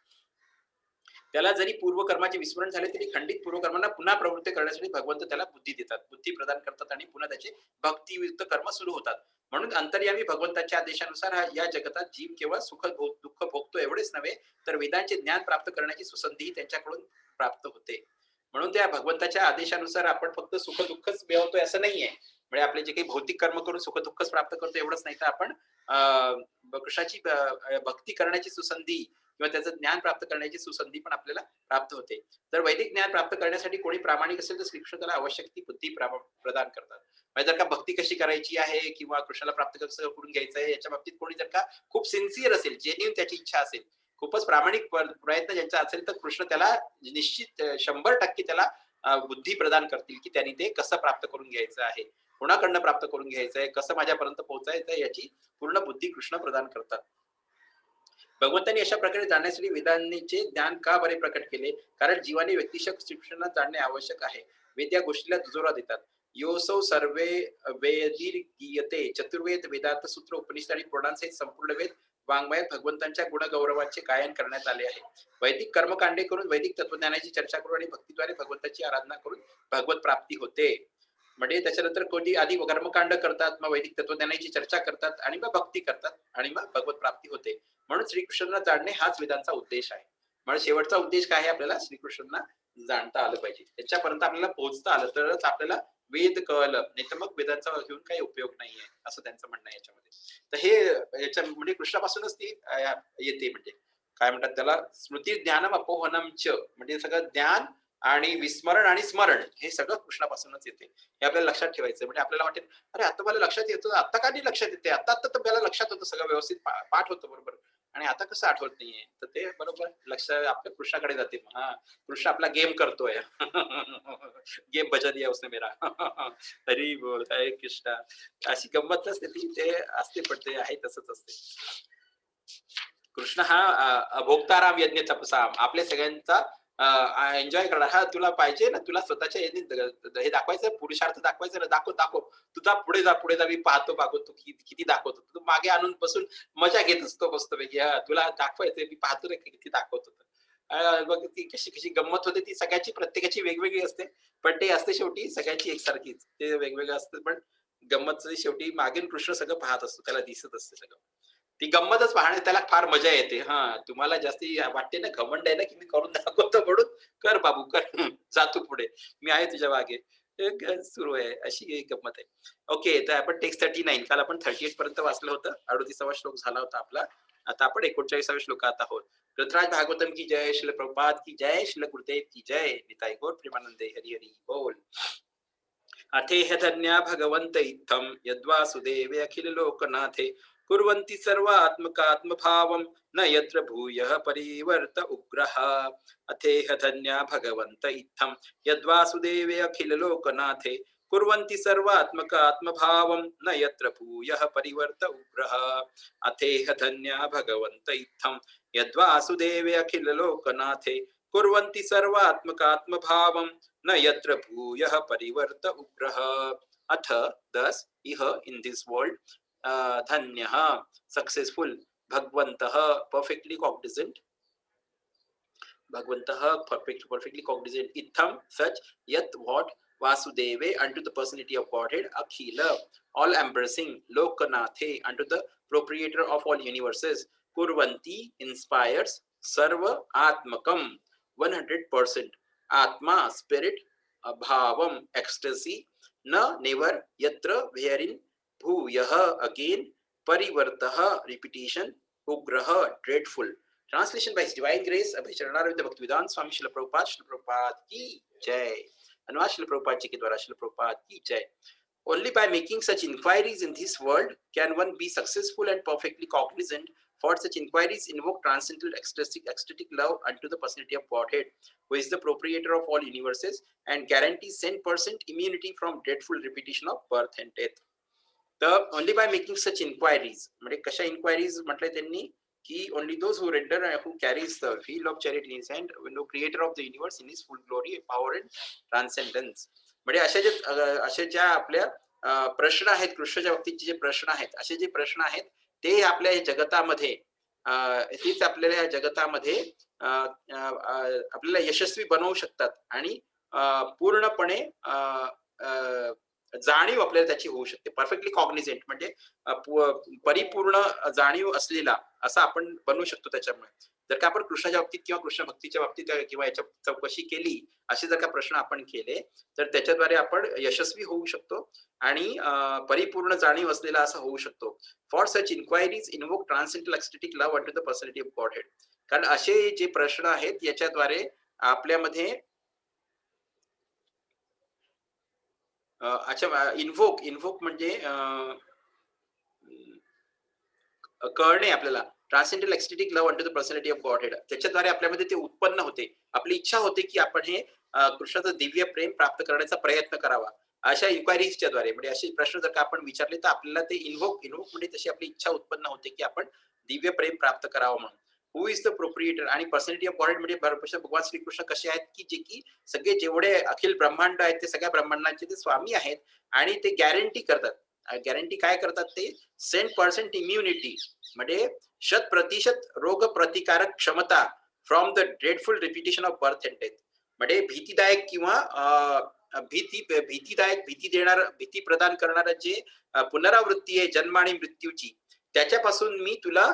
त्याला जरी पूर्वकर्माचे विस्मरण झाले तरी खंडित पूर्वकर्मांना पुन्हा प्रवृत्त करण्यासाठी भगवंत त्याला बुद्धी देतात. बुद्धी प्रदान करतात आणि पुन्हा त्याचे भक्तियुक्त कर्म सुरू होतात. म्हणून अंतर्यामी भगवंताच्या आदेशानुसार या जगतात जीव केवळ दुःख भोगतो एवढेच नव्हे, तर वेदांचे ज्ञान प्राप्त करण्याची सुसंधी त्यांच्याकडून प्राप्त होते. म्हणून त्या भगवंताच्या आदेशानुसार आपण फक्त सुख दुःखच मिळवतोय असं नाहीये. म्हणजे आपले जे काही भौतिक कर्म करून सुख दुःखच प्राप्त करतो एवढंच नाही, तर आपण कृष्णाची भक्ती करण्याची सुसंधी किंवा त्याचं ज्ञान प्राप्त करण्याची सुसंधी पण आपल्याला प्राप्त होते. जर वैदिक ज्ञान प्राप्त करण्यासाठी कोणी प्रामाणिक असेल तर श्रीकृष्ण त्याला आवश्यक ती बुद्धी प्रदान करतात. म्हणजे जर का भक्ती कशी करायची आहे किंवा कृष्णाला प्राप्त कसं करून घ्यायचं आहे याच्या बाबतीत कोणी जर का खूप सिन्सिअर असेल, जेन्युइन त्याची इच्छा असेल, खूपच प्रामाणिक प्रयत्न ज्यांचा असेल तर कृष्ण त्याला निश्चित 100% त्याला बुद्धी प्रदान करतील की त्यांनी ते कसं प्राप्त करून घ्यायचं आहे, कोणाकडनं प्राप्त करून घ्यायचं आहे, कसं माझ्यापर्यंत पोहोचायचं याची पूर्ण बुद्धी कृष्ण प्रदान करतात. भगवंतांनी अशा प्रकारे जाणण्यासाठी वेदांचे ज्ञान का बरे प्रकट केले? कारण जीवाने व्यक्तिशः श्रीकृष्णांना जाणणे आवश्यक आहे. वेद या गोष्टीला दुजोरा देतात. योऽसौ सर्वे वेदिर्गीयते. चतुर्वेद, वेदांत, सूत्र, उपनिषद आणि पुराणांसहित संपूर्ण वेद वाङ्मयात भगवंतांच्या गुणगौरवांचे गायन करण्यात आले आहे. वैदिक कर्मकांडे करून वैदिक तत्वज्ञानाची चर्चा करून आणि भक्तीद्वारे भगवंताची आराधना करून भगवत प्राप्ती होते. म्हणजे त्याच्यानंतर कोणी आधी कर्मकांड करतात, मग वैदिक तत्वज्ञानाची चर्चा करतात आणि मग भक्ती करतात आणि मग भगवत प्राप्ती होते. म्हणून श्रीकृष्णांना जाणणे हाच वेदांचा उद्देश आहे. म्हणजे शेवटचा उद्देश काय आहे? आपल्याला श्रीकृष्णांना जाणता आलं पाहिजे. त्याच्यापर्यंत आपल्याला पोहोचता आलं तरच आपल्याला वेद कळलं, नाही तर मग वेदांचा घेऊन काही उपयोग नाहीये असं त्यांचं म्हणणं आहे याच्यामध्ये. तर हे याच्या म्हणजे कृष्णापासूनच ती येते. म्हणजे काय म्हणतात त्याला, स्मृती ज्ञानम अपोहनम च, म्हणजे सगळं ज्ञान आणि विस्मरण आणि स्मरण हे सगळं कृष्णापासूनच येते. हे आपल्याला लक्षात ठेवायचं. म्हणजे आपल्याला वाटेल अरे आता मला लक्षात येतं, आता का नाही लक्षात येते, आता आता तर मला लक्षात होतं, सगळं व्यवस्थित पाठ होतं बरोबर आणि आता कसं आठवत नाहीये. तर ते बरोबर लक्ष आपल्या कृष्णाकडे जाते. हा, कृष्ण आपला गेम करतोय. गेम बजा दिया उसने मेरा. हरी बोल हरे कृष्णा. अशी गंमत नसते ती, ते असते पण ते आहे तसंच असते. कृष्ण हा भोक्ताराम यज्ञ तपसाम, आपल्या सगळ्यांचा एन्जॉय करणार. हा तुला पाहिजे ना, तुला स्वतःच्या हे दाखवायचं, पुरुषार्थ दाखवायचं ना, दाखव दाखव. तुझा पुढे जा पुढे जा, मी पाहतो बागो तू किती दाखवतो. तू मागे आणून बसून मजा घेत असतो मस्तपैकी. तुला दाखवायचंय, मी पाहतो रे किती दाखवतो. बघ ती कशी कशी गंमत होते, ती सगळ्याची प्रत्येकाची वेगवेगळी असते. पण ते असते शेवटी सगळ्यांची एकसारखीच. ते वेगवेगळं असतं पण गंमत शेवटी मागील कृष्ण सगळं पाहत असतो, त्याला दिसत असते सगळं. ती गंमतच पाहण्यात त्याला फार मजा येते. तुम्हाला जास्ती वाटते ना, घमंड आहे ना, की मी करून दाखवतो म्हणून, कर बाबू कर. जा तू पुढे, मी आहे तुझ्या मागे. सुरू आहे अशी एक गंमत आहे. ओके, तर आपण टेक्स्ट 39 काल आपण 38 पर्यंत वाचलं होतं. 38वा श्लोक झाला होता आपला. आता आपण 39व्या श्लोकात आहोत. पृथ्वीराज भागवतम की जय, श्रील प्रभुपाद की जय, श्रील गुरुदेव की जय, निताई गौर प्रेमानंदे, हरी हरी बोल. अथेह धन्या भगवंत इत्थम यद्वासुदेवे अखिल लोकनाथे कुर्वन्ति सर्वात्मकात्मभावं न यत्र भूयः परिवर्त उग्रः. अथेह धन्या भगवंत इत्थम यद्वासुदेवे अखिल लोकनाथे कुर्वन्ति सर्वात्मक आत्मभावं न यत्र भूयः परिवर्त उग्रः अथेह धन्या भगवन्त इत्थं यद्वासुदेवे अखिल लोकनाथे कुर्वन्ति सर्वात्मक आत्मभावं न यत्र भूयः परिवर्त उग्रः अथ thus इह in this world धन्यः successful भगवन्तः perfectly cognizant Bhagavantah perfectly cognizant itham such yat what Vasudeve unto the personality of Godhead Akhila all embracing Lokanathe unto the proprietor of all universes Kurvanti inspires Sarva Atmakam 100% Atma spirit Bhavam ecstasy na never yatra wherein Bhuyah again Parivartaha repetition Ugraha dreadful. Translation by His Divine Grace, Abhay Charanaravida Bhaktivedanta Swami Srila Prabhupada ki Jai. Anwad Srila Prabhupada ji ke dwara Srila Prabhupada ki Jai. Only by making such inquiries in this world can one be successful and perfectly cognizant. For such inquiries invoke transcendental ecstatic love unto the personality of Godhead, who is the proprietor of all universes and guarantees 10% immunity from dreadful repetition of birth and death. The only by making such inquiries, म्हणजे कशा inquiries म्हटले त्यांनी की only those who render and who carries the field of charity in his hand, no creator of the universe in his full glory, power and transcendence. म्हणजे असे ज्या आपल्या प्रश्न आहेत कृष्णाच्या बाबतीतचे जे प्रश्न आहेत असे जे प्रश्न आहेत ते आपल्या जगतामध्ये हेच आपल्याला या जगतामध्ये आपल्याला यशस्वी बनवू शकतात आणि पूर्णपणे जाणीव आपल्याला त्याची होऊ शकते. परफेक्टली कॉग्निझेंट म्हणजे परिपूर्ण जाणीव असलेला असा आपण बनवू शकतो त्याच्यामुळे. जर का आपण कृष्णाच्या बाबतीत किंवा कृष्ण भक्तीच्या बाबतीत किंवा याच्या चौकशी केली असे जर का प्रश्न आपण केले तर त्याच्याद्वारे आपण यशस्वी होऊ शकतो आणि परिपूर्ण जाणीव असलेला असा होऊ शकतो. For such inquiries invoke transcendental ecstatic love unto the personality of Godhead. कारण असे जे प्रश्न आहेत याच्याद्वारे आपल्यामध्ये अच्छा इन्व्होक म्हणजे कळणे आपल्याला transcendental ecstatic love unto the personality of Godhead त्याच्याद्वारे आपल्यामध्ये ते उत्पन्न होते. आपली इच्छा होते की आपण हे कृष्णाचं दिव्य प्रेम प्राप्त करण्याचा प्रयत्न करावा. अशा इन्क्वायरीजच्या द्वारे म्हणजे असे प्रश्न जर का आपण विचारले तर आपल्याला ते इन्व्होक म्हणजे तशी आपली इच्छा उत्पन्न होते की आपण दिव्य प्रेम प्राप्त करावं म्हणून. हु इज द प्रोप्रिएटर आणि पर्सनॅलिटी ऑफ गॉडहेड म्हणजे भगवान श्रीकृष्ण कसे आहेत की जे की सगळे जेवढे अखिल ब्रह्मांड आहेत ते सगळ्या ब्रह्मांडाचे ते स्वामी आहेत आणि ते गॅरंटी करतात. गॅरंटी काय करतात ते 100% इम्युनिटी म्हणजे 100% रोग प्रतिकारक क्षमता from the dreadful repetition of birth and death. म्हणजे भीतीदायक किंवा भीती प्रदान करणारा जे पुनरावृत्ती आहे जन्म आणि मृत्यूची त्याच्यापासून मी तुला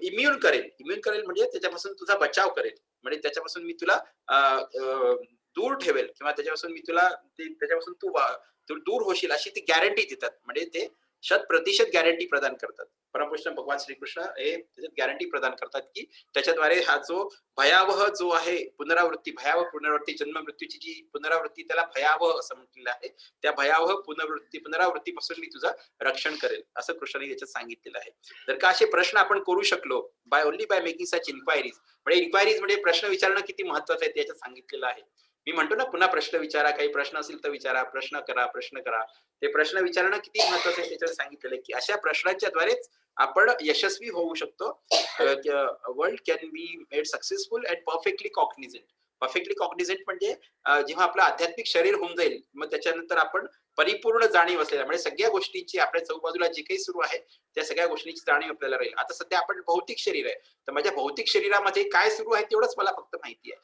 इम्युन करेल म्हणजे त्याच्यापासून तुझा बचाव करेल म्हणजे त्याच्यापासून मी तुला दूर ठेवेल किंवा त्याच्यापासून मी तुला त्याच्यापासून तू दूर होशील अशी ती गॅरंटी देतात. म्हणजे ते 100% गॅरंटी प्रदान करतात. परमपुरुष भगवान श्रीकृष्ण हे त्याच्यात गॅरंटी प्रदान करतात की त्याच्याद्वारे हा जो भयावह जो आहे भयावह पुनरावृत्ती जन्म मृत्यूची जी पुनरावृत्ती त्याला भयावह असं म्हटलेलं आहे. त्या भयावह पुनरावृत्तीपासून मी तुझं रक्षण करेल असं कृष्णाने याच्यात सांगितलेलं आहे. जर का असे प्रश्न आपण करू शकलो only by making such enquiries म्हणजे इन्क्वायरीज म्हणजे प्रश्न विचारणं किती महत्वाचं आहे त्याच्यात सांगितलेलं आहे. मी म्हणतो ना पुन्हा प्रश्न विचारा काही प्रश्न असेल तर विचारा प्रश्न करा ते प्रश्न विचारणं किती महत्वाचं आहे त्याच्यावर सांगितलेलं आहे की अशा प्रश्नांच्या द्वारेच आपण यशस्वी होऊ शकतो. World can be made successful and perfectly cognizant म्हणजे जेव्हा आपलं आध्यात्मिक शरीर होऊन जाईल मग त्याच्यानंतर आपण परिपूर्ण जाणीव असलेल्या म्हणजे सगळ्या गोष्टींची आपल्या चौबाजूला जे काही सुरू आहे त्या सगळ्या गोष्टींची जाणीव आपल्याला राहील. आता सध्या आपण भौतिक शरीर आहे तर माझ्या भौतिक शरीरामध्ये काय सुरू आहे तेवढंच मला फक्त माहिती आहे.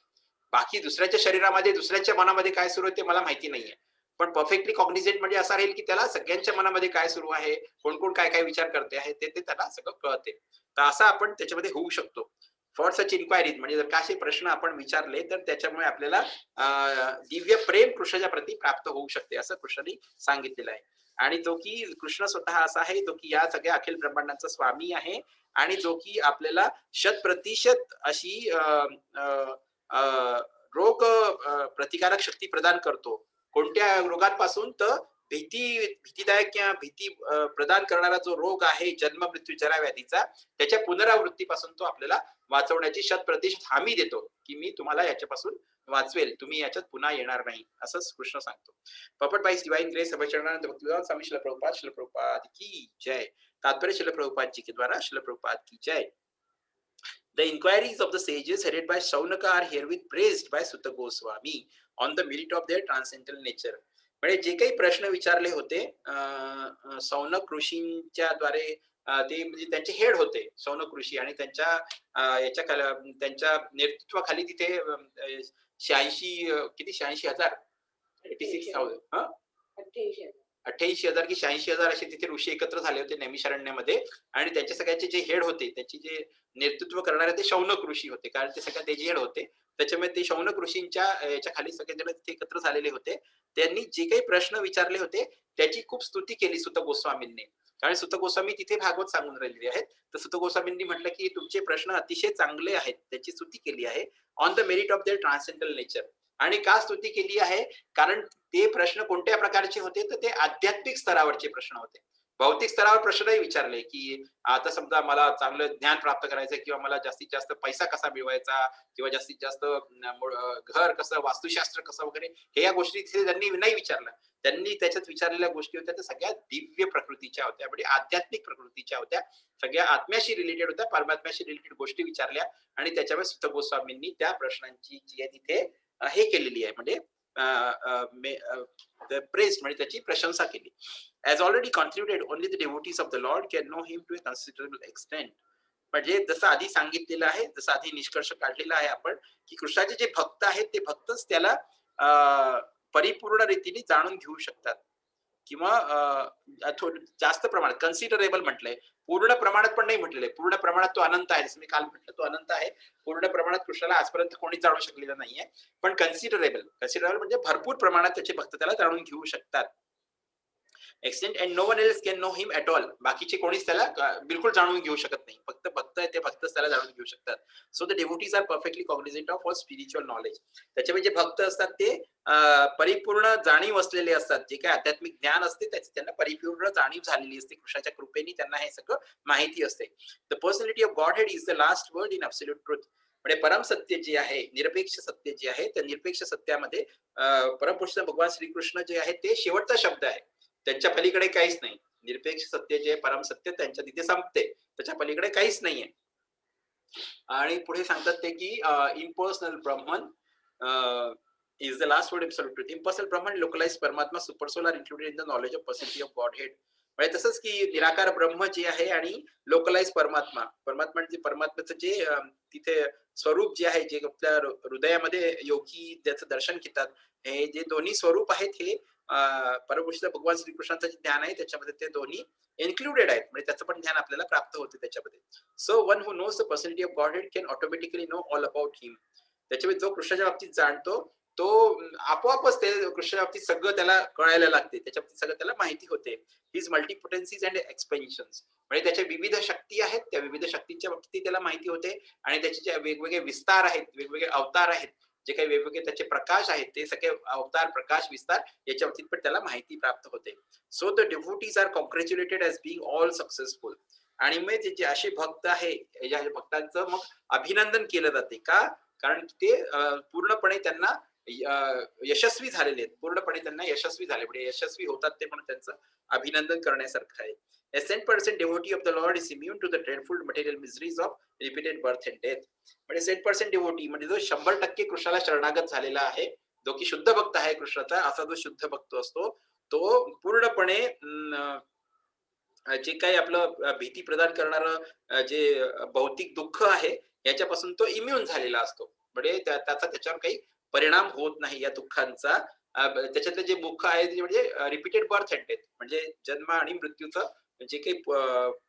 बाकी दुसऱ्याच्या शरीरामध्ये दुसऱ्याच्या मनामध्ये काय सुरू आहे ते मला माहिती नाहीये. पण परफेक्टली कॉग्निझेंट म्हणजे असा राहील की त्याला सगळ्यांच्या मनामध्ये काय सुरू आहे कोण काय विचार करते आहे ते त्याला सगळं कळते. तर असं आपण त्याच्यामध्ये होऊ शकतो. फॉर सच इन्क्वायरीज म्हणजे जर का असे प्रश्न आपण विचारले तर त्याच्यामुळे आपल्याला दिव्य प्रेम कृष्णाच्या प्रती प्राप्त होऊ शकते असं कृष्णाने सांगितलेलं आहे. आणि जो की कृष्ण स्वतः असा आहे जो की या सगळ्या अखिल ब्रह्मांडाचा स्वामी आहे आणि जो की आपल्याला 100% अशी रोग प्रतिकारक शक्ती प्रदान करतो. कोणत्या रोगांपासून तर भीतीदायक किंवा भीती प्रदान करणारा जो रोग आहे जन्म मृत्यू जरा व्याधीचा त्याच्या पुनरावृत्तीपासून तो आपल्याला वाचवण्याची 100% हमी देतो की मी तुम्हाला याच्यापासून वाचवेल, तुम्ही याच्यात पुन्हा येणार नाही, असंच कृष्ण सांगतो. पॉपट बाय डिवाइन ग्रेस अभयचरणानंद भक्तिवेदांत स्वामी श्रील प्रभुपाद की जय. तात्पर्य श्रील प्रभुपाद जी के द्वारा श्रील प्रभुपाद की जय. The inquiries of the sages headed by Shaunaka are herewith praised by Sutta Goswami on the merit of their transcendental nature. म्हणजे जे काही प्रश्न विचारले होते सौनक ऋषींच्या द्वारे ते म्हणजे त्यांचे हेड होते सौनक ऋषी आणि त्यांच्या त्यांच्या नेतृत्वाखाली तिथे 86 किती 86,000 86,000 88,000 की 86,000 असे तिथे ऋषी एकत्र झाले होते नैमिषारण्यामध्ये आणि त्यांच्या सगळ्यांचे जे हेड होते त्याची जे नेतृत्व करणारे ते शौनक ऋषी होते कारण ते सगळ्यात ते जे हेड होते त्याच्यामुळे ते शौनक ऋषींच्या याच्या खाली सगळेजण तिथे एकत्र झालेले होते. त्यांनी जे काही प्रश्न विचारले होते त्याची खूप स्तुती केली सुत गोस्वामींनी कारण सुत गोस्वामी तिथे भागवत सांगून राहिलेले आहेत. तर सुत गोस्वामींनी म्हटलं की तुमचे प्रश्न अतिशय चांगले आहेत त्याची स्तुती केली आहे on the merit of their transcendental nature. आणि का स्तुती केली आहे कारण ते प्रश्न कोणत्या प्रकारचे होते तर ते आध्यात्मिक स्तरावरचे प्रश्न होते. भौतिक स्तरावर प्रश्नही विचारले की आता समजा मला चांगलं ज्ञान प्राप्त करायचं किंवा मला जास्तीत जास्त पैसा कसा मिळवायचा किंवा जास्तीत जास्त घर कसं वास्तुशास्त्र कसं वगैरे हे या गोष्टी त्यांनी नाही विचारलं. त्यांनी त्याच्यात विचारलेल्या गोष्टी होत्या त्या सगळ्या दिव्य प्रकृतीच्या होत्या म्हणजे आध्यात्मिक प्रकृतीच्या होत्या. सगळ्या आत्म्याशी रिलेटेड होत्या परमात्म्याशी रिलेटेड गोष्टी विचारल्या आणि त्याच्यामुळे सुत गोस्वामींनी त्या प्रश्नांची जी आहे तिथे हे केलेली आहे म्हणजे प्रेज म्हणजे त्याची प्रशंसा केली. As already concluded, only the devotees of the Lord can know him to a considerable extent. म्हणजे जसं आधी सांगितलेलं आहे जसं आधी निष्कर्ष काढलेला आहे आपण की कृष्णाचे जे भक्त आहेत ते भक्तच त्याला परिपूर्ण रीतीने जाणून घेऊ शकतात किंवा जास्त प्रमाणात कन्सिडरेबल म्हटलंय पूर्ण प्रमाणात पण नाही म्हटलेलं आहे. पूर्ण प्रमाणात तो अनंत आहे जसं मी काल म्हटलं तो अनंत आहे. पूर्ण प्रमाणात कृष्णाला आजपर्यंत कोणी जाणू शकलेलं नाहीये पण कन्सिडरेबल म्हणजे भरपूर प्रमाणात त्याचे भक्त त्याला जाणून घेऊ शकतात. Extent and no one else can know him at all. बाकीचे कोणीच त्याला बिलकुल जाणून घेऊ शकत नाही. फक्त भक्त आहे ते भक्तच त्याला जाणून घेऊ शकतात. So the devotees are perfectly cognizant of all spiritual knowledge. त्याच्यामुळे जे भक्त असतात ते परिपूर्ण जाणीव असलेले असतात. जे काही आध्यात्मिक ज्ञान असते त्याची त्यांना परिपूर्ण जाणीव झालेली असते. कृष्णाच्या कृपेने त्यांना हे सगळं माहिती असते. The personality of God head is the last word in absolute truth. म्हणजे परम सत्य जे आहे निरपेक्ष सत्य जे आहे त्या निरपेक्ष सत्यामध्ये परमपुरुष भगवान श्रीकृष्ण जे आहे ते शेवटचा शब्द आहे. त्यांच्या पलीकडे काहीच नाही. निरपेक्ष सत्य जे परम सत्य त्यांच्या तिथे संपते त्याच्या पलीकडे काहीच नाहीये. आणि पुढे सांगतात ते की impersonal Brahman is the last word absolute truth. Impersonal Brahman localize Paramatma super soul are included in the knowledge of personality of Godhead. म्हणजे तसंच की निराकार ब्रह्म जे आहे आणि लोकलाइज परमात्मा म्हणजे परमात्म्याचं जे तिथे स्वरूप जे आहे जे आपल्या हृदयामध्ये योगी त्याचं दर्शन घेतात हे जे दोन्ही स्वरूप आहेत हे परमपुरुष भगवान श्रीकृष्णाचं जे ज्ञान आहे त्याच्यामध्ये ते दोन्ही इन्क्लुडेड आहेत म्हणजे त्याचं पण ज्ञान आपल्याला प्राप्त होते त्याच्यामध्ये. So one who knows the personality of Godhead can automatically know all about him. त्याच्यामध्ये जो कृष्णाच्या बाबतीत जाणतो तो आपोआपच ते कृष्णाच्या बाबतीत सगळं त्याला कळायला लागते त्याच्या बाबतीत सगळं त्याला माहिती होते. हिज मल्टीपोटेन्सीज अँड एक्सपेन्शन्स म्हणजे त्याच्या विविध शक्ती आहेत त्या विविध शक्तींच्या बाबतीत त्याला माहिती होते आणि त्याचे जे वेगवेगळे विस्तार आहेत वेगवेगळे अवतार आहेत जे काही वेगवेगळे त्याचे प्रकाश आहेत ते सगळे अवतार प्रकाश विस्तार याच्या बाबतीत पण त्याला माहिती प्राप्त होते. So the devotees are congratulated as being all successful. आणि मग जे असे भक्त आहे या भक्तांचं मग अभिनंदन केलं जाते का कारण ते पूर्णपणे त्यांना यशस्वी झालेले आहेत. पूर्णपणे त्यांना यशस्वी झाले म्हणजे यशस्वी होतात ते पण त्यांचं अभिनंदन करण्यासारखं आहे. A 100% devotee of the Lord is immune to the dreadful material miseries of repeated birth and death. म्हणजे 100% devotee म्हणजे जो 100% कृष्णाला शरणागत झालेला आहे जो की शुद्ध भक्त आहे कृष्णाचा असा जो शुद्ध भक्त असतो तो पूर्णपणे जे काही आपलं भीती प्रदान करणारं जे भौतिक दुःख आहे याच्यापासून तो इम्युन झालेला असतो. म्हणजे त्याचा त्याच्यावर काही परिणाम होत नाही या दुःखांचा. त्याच्यातले जे मुख्य आहे ते म्हणजे रिपीटेड बर्थ अँड डेथ म्हणजे जन्म आणि मृत्यूचं जे काही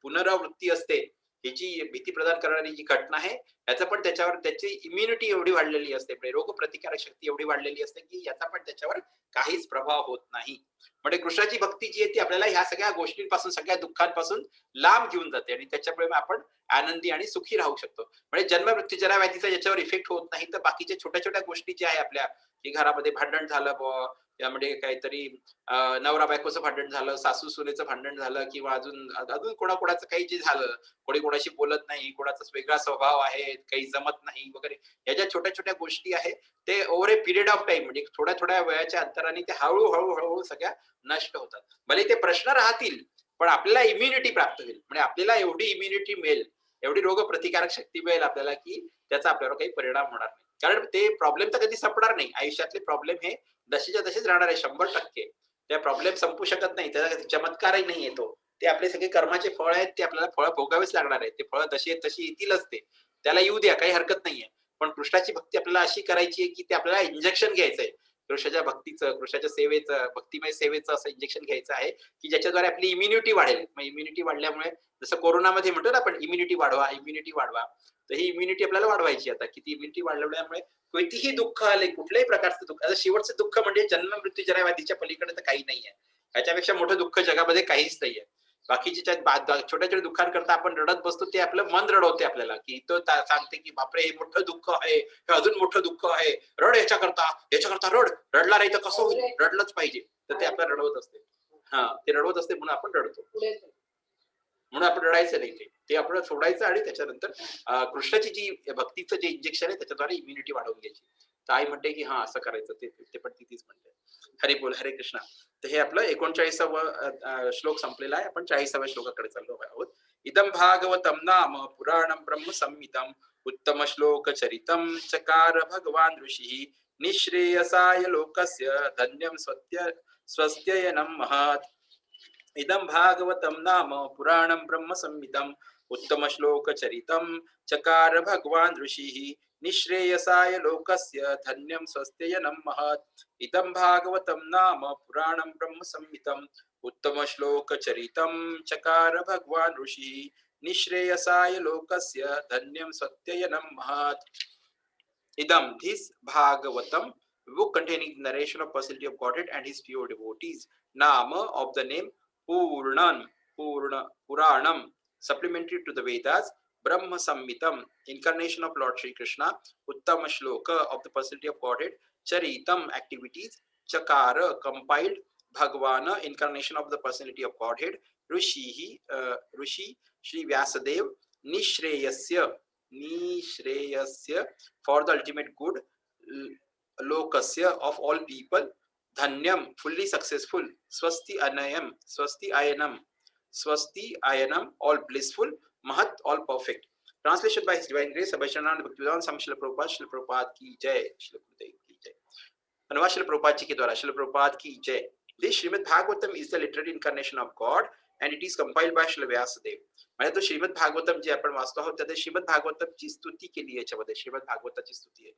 पुनरावृत्ती असते ही जी भीती प्रदान करणारी जी घटना आहे याचा पण त्याच्यावर त्याची इम्युनिटी एवढी वाढलेली असते म्हणजे रोग प्रतिकारक शक्ती एवढी वाढलेली असते की याचा पण त्याच्यावर काहीच प्रभाव होत नाही. म्हणजे कृष्णाची भक्ती जी आहे ती आपल्याला ह्या सगळ्या गोष्टींपासून सगळ्या दुःखांपासून लांब घेऊन जाते आणि त्याच्यामुळे आपण आनंदी आणि सुखी राहू शकतो. म्हणजे जन्म मृत्यू जरा व्याधीचा याच्यावर इफेक्ट होत नाही तर बाकीच्या छोट्या छोट्या गोष्टी ज्या आहे आपल्या की घरामध्ये भांडण झालं यामध्ये काहीतरी नवरा बायकोचं भांडण झालं, सासू सुनेचं भांडण झालं किंवा अजून अजून कोणाकोणाचं काही जे झालं, कोणी कोणाशी बोलत नाही, कोणाचा वेगळा स्वभाव आहे, काही जमत नाही वगैरे. ह्या ज्या छोट्या-छोट्या गोष्टी आहेत, ते over A period of time म्हणजे थोड्या-थोड्या वेळाच्या अंतराने ते हळू-हळू सगळ्या नष्ट होतात. भले ते प्रश्न राहतील, पण आपल्याला इम्युनिटी प्राप्त होईल. म्हणजे आपल्याला एवढी इम्युनिटी मिळेल, एवढी रोगप्रतिकारक शक्ती मिळेल आपल्याला, की त्याचा आपल्यावर काही परिणाम होणार नाही. कारण ते प्रॉब्लेम तर कधी संपणार नाही. आयुष्यातले प्रॉब्लेम हे जसेच्या तसेच राहणार आहे 100%. त्या प्रॉब्लेम संपू शकत नाही. त्याचा चमत्कारही नाहीये तो. ते आपले सगळे कर्माचे फळ आहेत. ते आपल्याला फळं भोगावेच लागणार आहेत. ते फळं जशी आहेत तशी येतीलच ते. त्याला येऊ द्या, काही हरकत नाहीये. पण कृष्णाची भक्ती आपल्याला अशी करायची आहे, की ते आपल्याला इंजेक्शन घ्यायचंय. कृष्णाच्या भक्तीचं, कृष्णाच्या सेवेचं, भक्तिमय सेवेचं असं इंजेक्शन घ्यायचं आहे, की ज्याच्याद्वारे आपली इम्युनिटी वाढेल. मग इम्युनिटी वाढल्यामुळे जसं कोरोनामध्ये म्हणतो ना आपण इम्युनिटी वाढवा, इम्युनिटी वाढवा. तर ही इम्युनिटी आपल्याला वाढवायची आता. किती इम्युनिटी वाढवल्यामुळे कितीही दुःख आले, कुठल्याही प्रकारचं दुःख, आता शेवटचं दुःख म्हणजे जन्म मृत्यू जराव्याधीच्या पलीकडे तर काही नाहीये. ह्याच्यापेक्षा मोठं दुःख जगामध्ये काहीच नाहीये. बाकीच्या छोट्या-छोट्या दुःखांकरता आपण रडत बसतो, ते आपलं मन रडवते आपल्याला, की तो सांगते, की "बापरे! हे मोठं दुःख आहे, हे अजून मोठं दुःख आहे. रड ह्याच्याकरता रड. रडला नाही तर कसं होईल? रडलंच पाहिजे." तर ते आपल्याला रडवत असते. हां, ते रडवत असते म्हणून आपण रडतो. म्हणून आपण रडायचं नाही ते. ते आपण सोडायचं आणि त्याच्यानंतर कृष्णाची जी भक्तीचं जे इंजेक्शन आहे त्याच्याद्वारे इम्युनिटी वाढवून घ्यायची. तर आई म्हणते, की हां, असं करायचं. ते ते पण ती तीच म्हणते. हरी बोल, हरे कृष्णा. तर हे आपलं 39वा श्लोक संपलेला आहे. आपण 40व्या श्लोकाकडे चाललो आहोत. इदं भागवतं नाम पुराणं ब्रह्म संहितं उत्तम श्लोक चरितं चकार भगवान ऋषिः निःश्रेयसाय लोकस्य धन्यं स्वस्त्ययनं महत्. इदं भागवतं नाम पुराणं ब्रह्म संहितं उत्तम श्लोक चरितं चकार भगवान ऋषिः निःश्रेयसाय लोकस्य धन्यं स्वस्त्ययनं महत्. इदं भागवतं नाम पुराणं ब्रह्म संहितं उत्तम श्लोक चरितं चकार भगवान ऋषिः निःश्रेयसाय लोकस्य धन्यं स्वस्त्ययनं महत्. Idam, this Bhagavatam, book containing the narration of personality of Godhead and his pure devotees. Nama of the name Puranam, supplementary to the Vedas. Brahma Samhitam, incarnation of Lord Sri Krishna. Uttama Shloka of the personality of Godhead. Charitam, activities. Chakara, compiled. Bhagavana, incarnation of the personality of Godhead. Rishi, Sri Vyasadev. Nishreyasya, for the ultimate good, lokasya of all people, dhanyam fully successful, swasti ayanam all blissful, mahat all perfect. Translation by His Divine Grace Abhishanath Bhaktivedanta Swami Srila Prabhupada ki jai, Srila Gurudev ki jai. अनुवाद श्रील प्रभुपाद जी के द्वारा, श्रील प्रभुपाद की जय. This Srimad Bhagavatam is the literary incarnation of God and it is compiled by Srila Vyasadeva. म्हणजे तो श्रीमद भागवतम जे आपण वाचतो आहोत त्यात श्रीमद भागवतमची स्तुती केली याच्यामध्ये. श्रीमद भागवताची स्तुती आहे.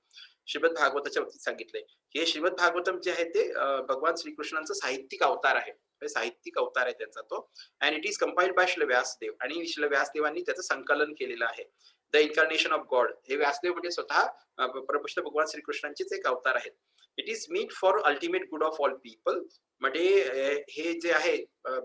श्रीमद भागवताच्या बाबतीत सांगितलंय. हे श्रीमद भागवतम जे आहे ते भगवान श्रीकृष्णांचं साहित्यिक अवतार आहे. साहित्यिक अवतार आहे त्यांचा तो. And it is compiled by Srila Vyasadev आणि श्रील व्यासदेवांनी त्याचं संकलन केलेलं आहे. The incarnation of God. हे व्यासदेव म्हणजे स्वतः परमपुरुष भगवान श्रीकृष्णांचेच एक अवतार आहेत. It is meant for ultimate good of all people. म्हणजे हे जे आहे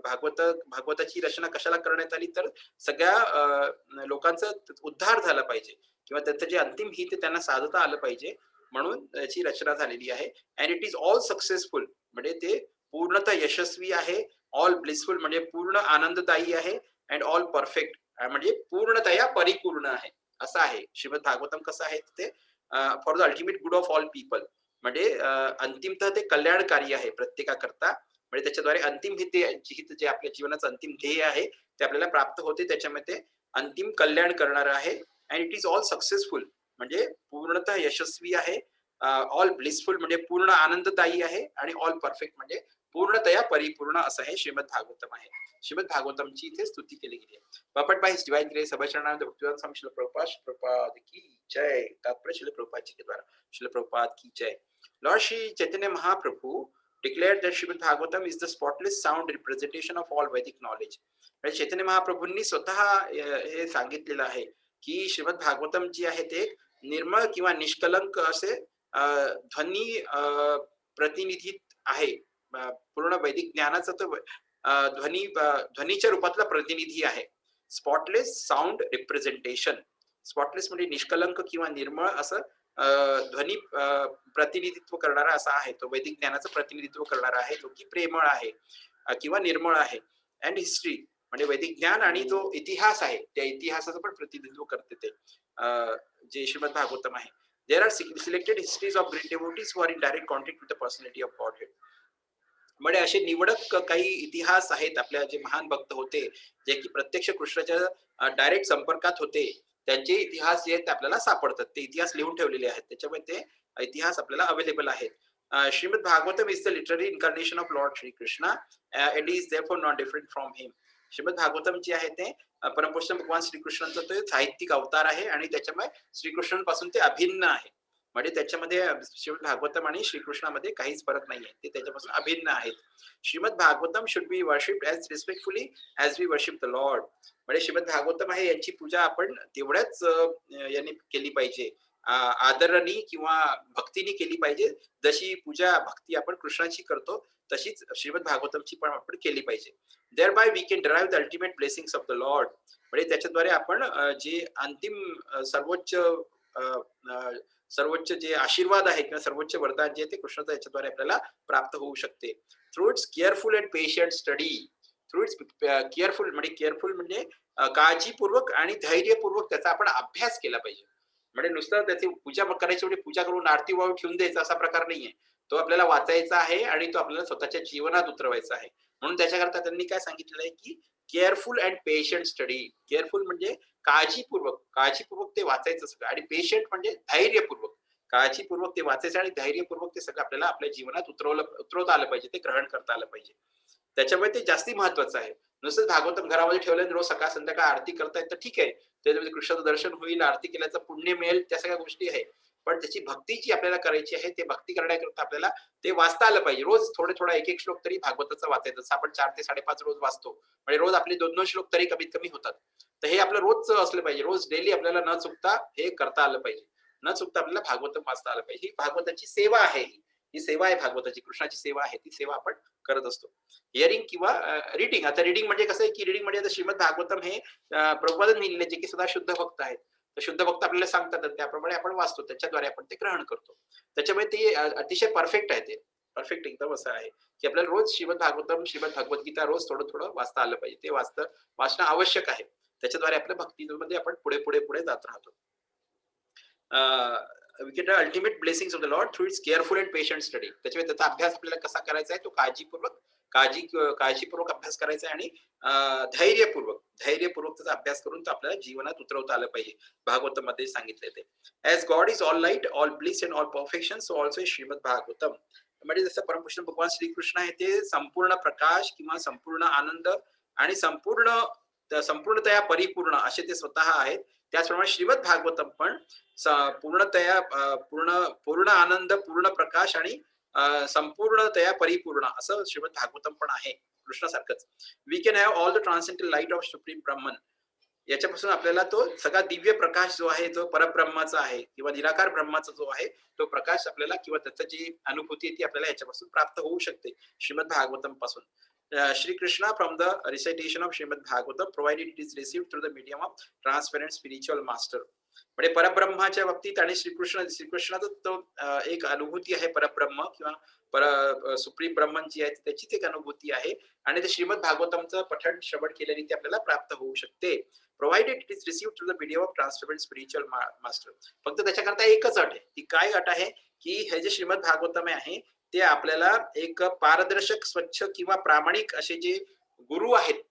भागवताची रचना कशाला करण्यात आली तर सगळ्या लोकांचा उद्धार झाला पाहिजे किंवा त्याचं जे अंतिम हित आहे त्यांना साधता आलं पाहिजे म्हणून याची रचना झालेली आहे. And it is all successful म्हणजे ते पूर्णतः यशस्वी आहे. ऑल ब्लिसफुल म्हणजे पूर्ण आनंददायी आहे. अँड ऑल परफेक्ट म्हणजे पूर्णतया परिपूर्ण आहे असं आहे. श्रीमद भागवतम कसं आहे ते for the ultimate good of all people म्हणजे अंतिमतः ते कल्याणकारी आहे प्रत्येकाकरता. म्हणजे त्याच्याद्वारे अंतिम हित जे आपल्या जीवनाचं अंतिम ध्येय आहे ते आपल्याला प्राप्त होते. त्याच्यामध्ये अंतिम कल्याण करणार आहे. And it is all successful म्हणजे पूर्णतः यशस्वी आहे. ऑल ब्लिसफुल म्हणजे पूर्ण आनंददायी आहे. आणि ऑल परफेक्ट म्हणजे पूर्णतया परिपूर्ण असं हे श्रीमद भागवतम आहे. श्रीमद भागवतमची इथे स्तुती केली गेली आहे. Purport by His Divine Grace Abhishanath Bhaktivedanta Swami Srila Prabhupada की जय. तात्पर्य श्रील प्रभुपाद जी के द्वारा, श्रील प्रभुपाद की जय. Lord Shri Chaitanya Mahaprabhu declared that Srimad Bhagavatam is the spotless sound representation of all Vedic knowledge. चैतन्य महाप्रभूंनी स्वतः हे सांगितलेलं आहे की श्रीमद भागवतम जी आहे ते निर्मळ किंवा निष्कलंक असे ध्वनी प्रतिनिधी आहे. पूर्ण वैदिक ज्ञानाचा तो ध्वनीच्या रूपातला प्रतिनिधी आहे. Spotless sound representation. स्पॉटलेस म्हणजे निष्कलंक किंवा निर्मळ असं ध्वनी प्रतिनिधित्व करणारा असा आहे, तो वैदिक ज्ञानाचं प्रतिनिधित्व करणारा आहे, जो की प्रेमळ आहे किंवा निर्मळ आहे. अँड हिस्ट्री म्हणजे वैदिक ज्ञान आणि जो इतिहास आहे, त्या इतिहासाचं पण प्रतिनिधित्व करते ते जे श्रीमद भागवतम आहे. There are selected histories of great devotees who are in direct contact with the personality of godhead. म्हणजे असे निवडक काही इतिहास आहेत आपल्या जे महान भक्त होते, जे की प्रत्यक्ष कृष्णाच्या डायरेक्ट संपर्कात होते. त्यांचे इतिहास जे आहेत ते आपल्याला सापडतात. ते इतिहास लिहून ठेवलेले आहेत. त्याच्यामुळे ते इतिहास आपल्याला अवेलेबल आहेत. Shrimad Bhagavatam is the literary incarnation of Lord Shri Krishna and is therefore not different from him. Shrimad Bhagavatam जे आहे ते परमपुरुष भगवान श्रीकृष्णांचा ते साहित्यिक अवतार आहे आणि त्याच्यामुळे श्रीकृष्णांपासून ते अभिन्न आहे. म्हणजे त्याच्यामध्ये श्रीमद भागवतम आणि श्रीकृष्णामध्ये काहीच फरक नाहीये. ते त्याच्यापासून अभिन्न आहेत. Shrimad Bhagavatam should be worshipped as respectfully as we worship the lord. म्हणजे श्रीमद भागवतम आहे यांची पूजा आपण तेवढ्याच याने केली पाहिजे, आदराने किंवा भक्तीने केली पाहिजे. जशी पूजा भक्ती आपण कृष्णाची करतो तशीच श्रीमद भागवतमची पण आपण केली पाहिजे. Thereby we can derive the ultimate blessings of the lord. म्हणजे त्याच्याद्वारे आपण जे अंतिम सर्वोच्च जे आशीर्वाद आहे किंवा सर्वोच्च वरदान जे आहे ते कृष्णाचं याच्याद्वारे आपल्याला प्राप्त होऊ शकते. Through it's careful and patient study. Through it's careful म्हणजे काळजीपूर्वक आणि धैर्यपूर्वक त्याचा आपण अभ्यास केला पाहिजे. म्हणजे नुसतं त्याची पूजा करायची म्हणजे पूजा करून आरती वाहून ठेवून द्यायचा असा प्रकार नाहीये. तो आपल्याला वाचायचा आहे आणि तो आपल्याला स्वतःच्या जीवनात उतरवायचा आहे. म्हणून त्याच्याकरता त्यांनी काय सांगितलेलं आहे की careful and patient study. Careful म्हणजे काळजीपूर्वक ते वाचायचं सगळं आणि पेशंट म्हणजे धैर्यपूर्वक. काळजीपूर्वक ते वाचायचं आणि धैर्यपूर्वक ते सगळं आपल्याला आपल्या जीवनात उतरवता आलं पाहिजे, ते ग्रहण करता आलं पाहिजे. त्याच्यामुळे ते जास्ती महत्वाचं आहे. नुसतं भागवतम घरामध्ये ठेवलं रोज सकाळ संध्याकाळ आरती करतायत तर ठीक आहे. त्याच्यामध्ये कृष्णाचं दर्शन होईल, आरती केल्याचं पुण्य मिळेल, त्या सगळ्या गोष्टी आहे. पण त्याची भक्ती जी आपल्याला करायची आहे, ते भक्ती करण्याकरता आपल्याला ते वाचता आलं पाहिजे. रोज थोडा एक श्लोक तरी भागवताचा वाचायचा. जसं आपण 4 ते 5.5 रोज वाचतो. म्हणजे रोज आपले 2-2 श्लोक तरी कमीत कमी होतात. तर हे आपलं रोजचं असलं पाहिजे. रोज डेली आपल्याला न चुकता हे करता आलं पाहिजे. न चुकता आपल्याला भागवतम वाचता आलं पाहिजे. ही भागवताची सेवा आहे. ही सेवा आहे भागवताची, कृष्णाची सेवा आहे. ती सेवा आपण करत असतो. हिअरिंग किंवा रीडिंग. आता रीडिंग म्हणजे कसं आहे की रीडिंग म्हणजे आता श्रीमद भागवतम हे प्रभुपादांनी लिहिलेले जे की सदा शुद्ध भक्त आहेत. तर शुद्ध भक्त आपल्याला सांगतात आणि त्याप्रमाणे आपण वाचतो. त्याच्याद्वारे आपण ते ग्रहण करतो. त्याच्यामुळे ते अतिशय परफेक्ट आहे ते. परफेक्ट एकदम असं आहे की आपल्याला रोज श्रीमद भागवतम, श्रीमद भगवद्गीता रोज थोडं वाचता आलं पाहिजे. ते वाचणं आवश्यक आहे. त्याच्याद्वारे आपल्या भक्तीमध्ये आपण पुढे जात राहतो. we get the ultimate blessings of the Lord through its careful and patient study. त्याच्यामुळे त्याचा अभ्यास आपल्याला कसा करायचा आहे, तो काळजीपूर्वक अभ्यास करायचा आहे आणि धैर्यपूर्वक त्याचा अभ्यास करून तो आपल्याला जीवनात उतरवता आलं पाहिजे. भागवतम मध्ये सांगितले ते. As God is all light, all bliss and all perfection, so also Shrimad Bhagavatam. म्हणजे जसं परमकृष्ण भगवान श्रीकृष्ण आहे ते संपूर्ण प्रकाश किंवा संपूर्ण आनंद आणि संपूर्णतया परिपूर्ण असे ते स्वतः आहेत. त्याचप्रमाणे श्रीमद भागवतम पण पूर्णतया पूर्ण आनंद, पूर्ण प्रकाश आणि संपूर्णतया परिपूर्ण असं श्रीमद भागवतम पण आहे कृष्णासारखंच. We can have all the transcendental light of supreme Brahman. याच्यापासून आपल्याला तो सगळा दिव्य प्रकाश जो आहे, जो परब्रह्माचा आहे किंवा निराकार ब्रह्माचा जो आहे, तो प्रकाश आपल्याला किंवा त्याची जी अनुभूती आहे ती आपल्याला याच्यापासून प्राप्त होऊ शकते श्रीमद भागवतम पासून. Shri Krishna from the recitation of Srimad Bhagavatam provided it is received through the medium of transparent spiritual master. म्हणजे परब्रह्माच्या बाबतीत आणि श्रीकृष्णाचा तो एक अनुभूती आहे परब्रह्म किंवा सुप्रीम ब्रह्मन जी आहे त्याचीच एक अनुभूती आहे आणि ते श्रीमद भागवतमचं पठण श्रवण केल्याने ते आपल्याला प्राप्त होऊ शकते. Provided it is received through the medium of transparent spiritual master. फक्त त्याच्याकरता एकच अट आहे. ती काय अट आहे की हे जे श्रीमद भागवतम आहे ते आपल्याला एक पारदर्शक, स्वच्छ किंवा प्रामाणिक असे जे गुरु आहेत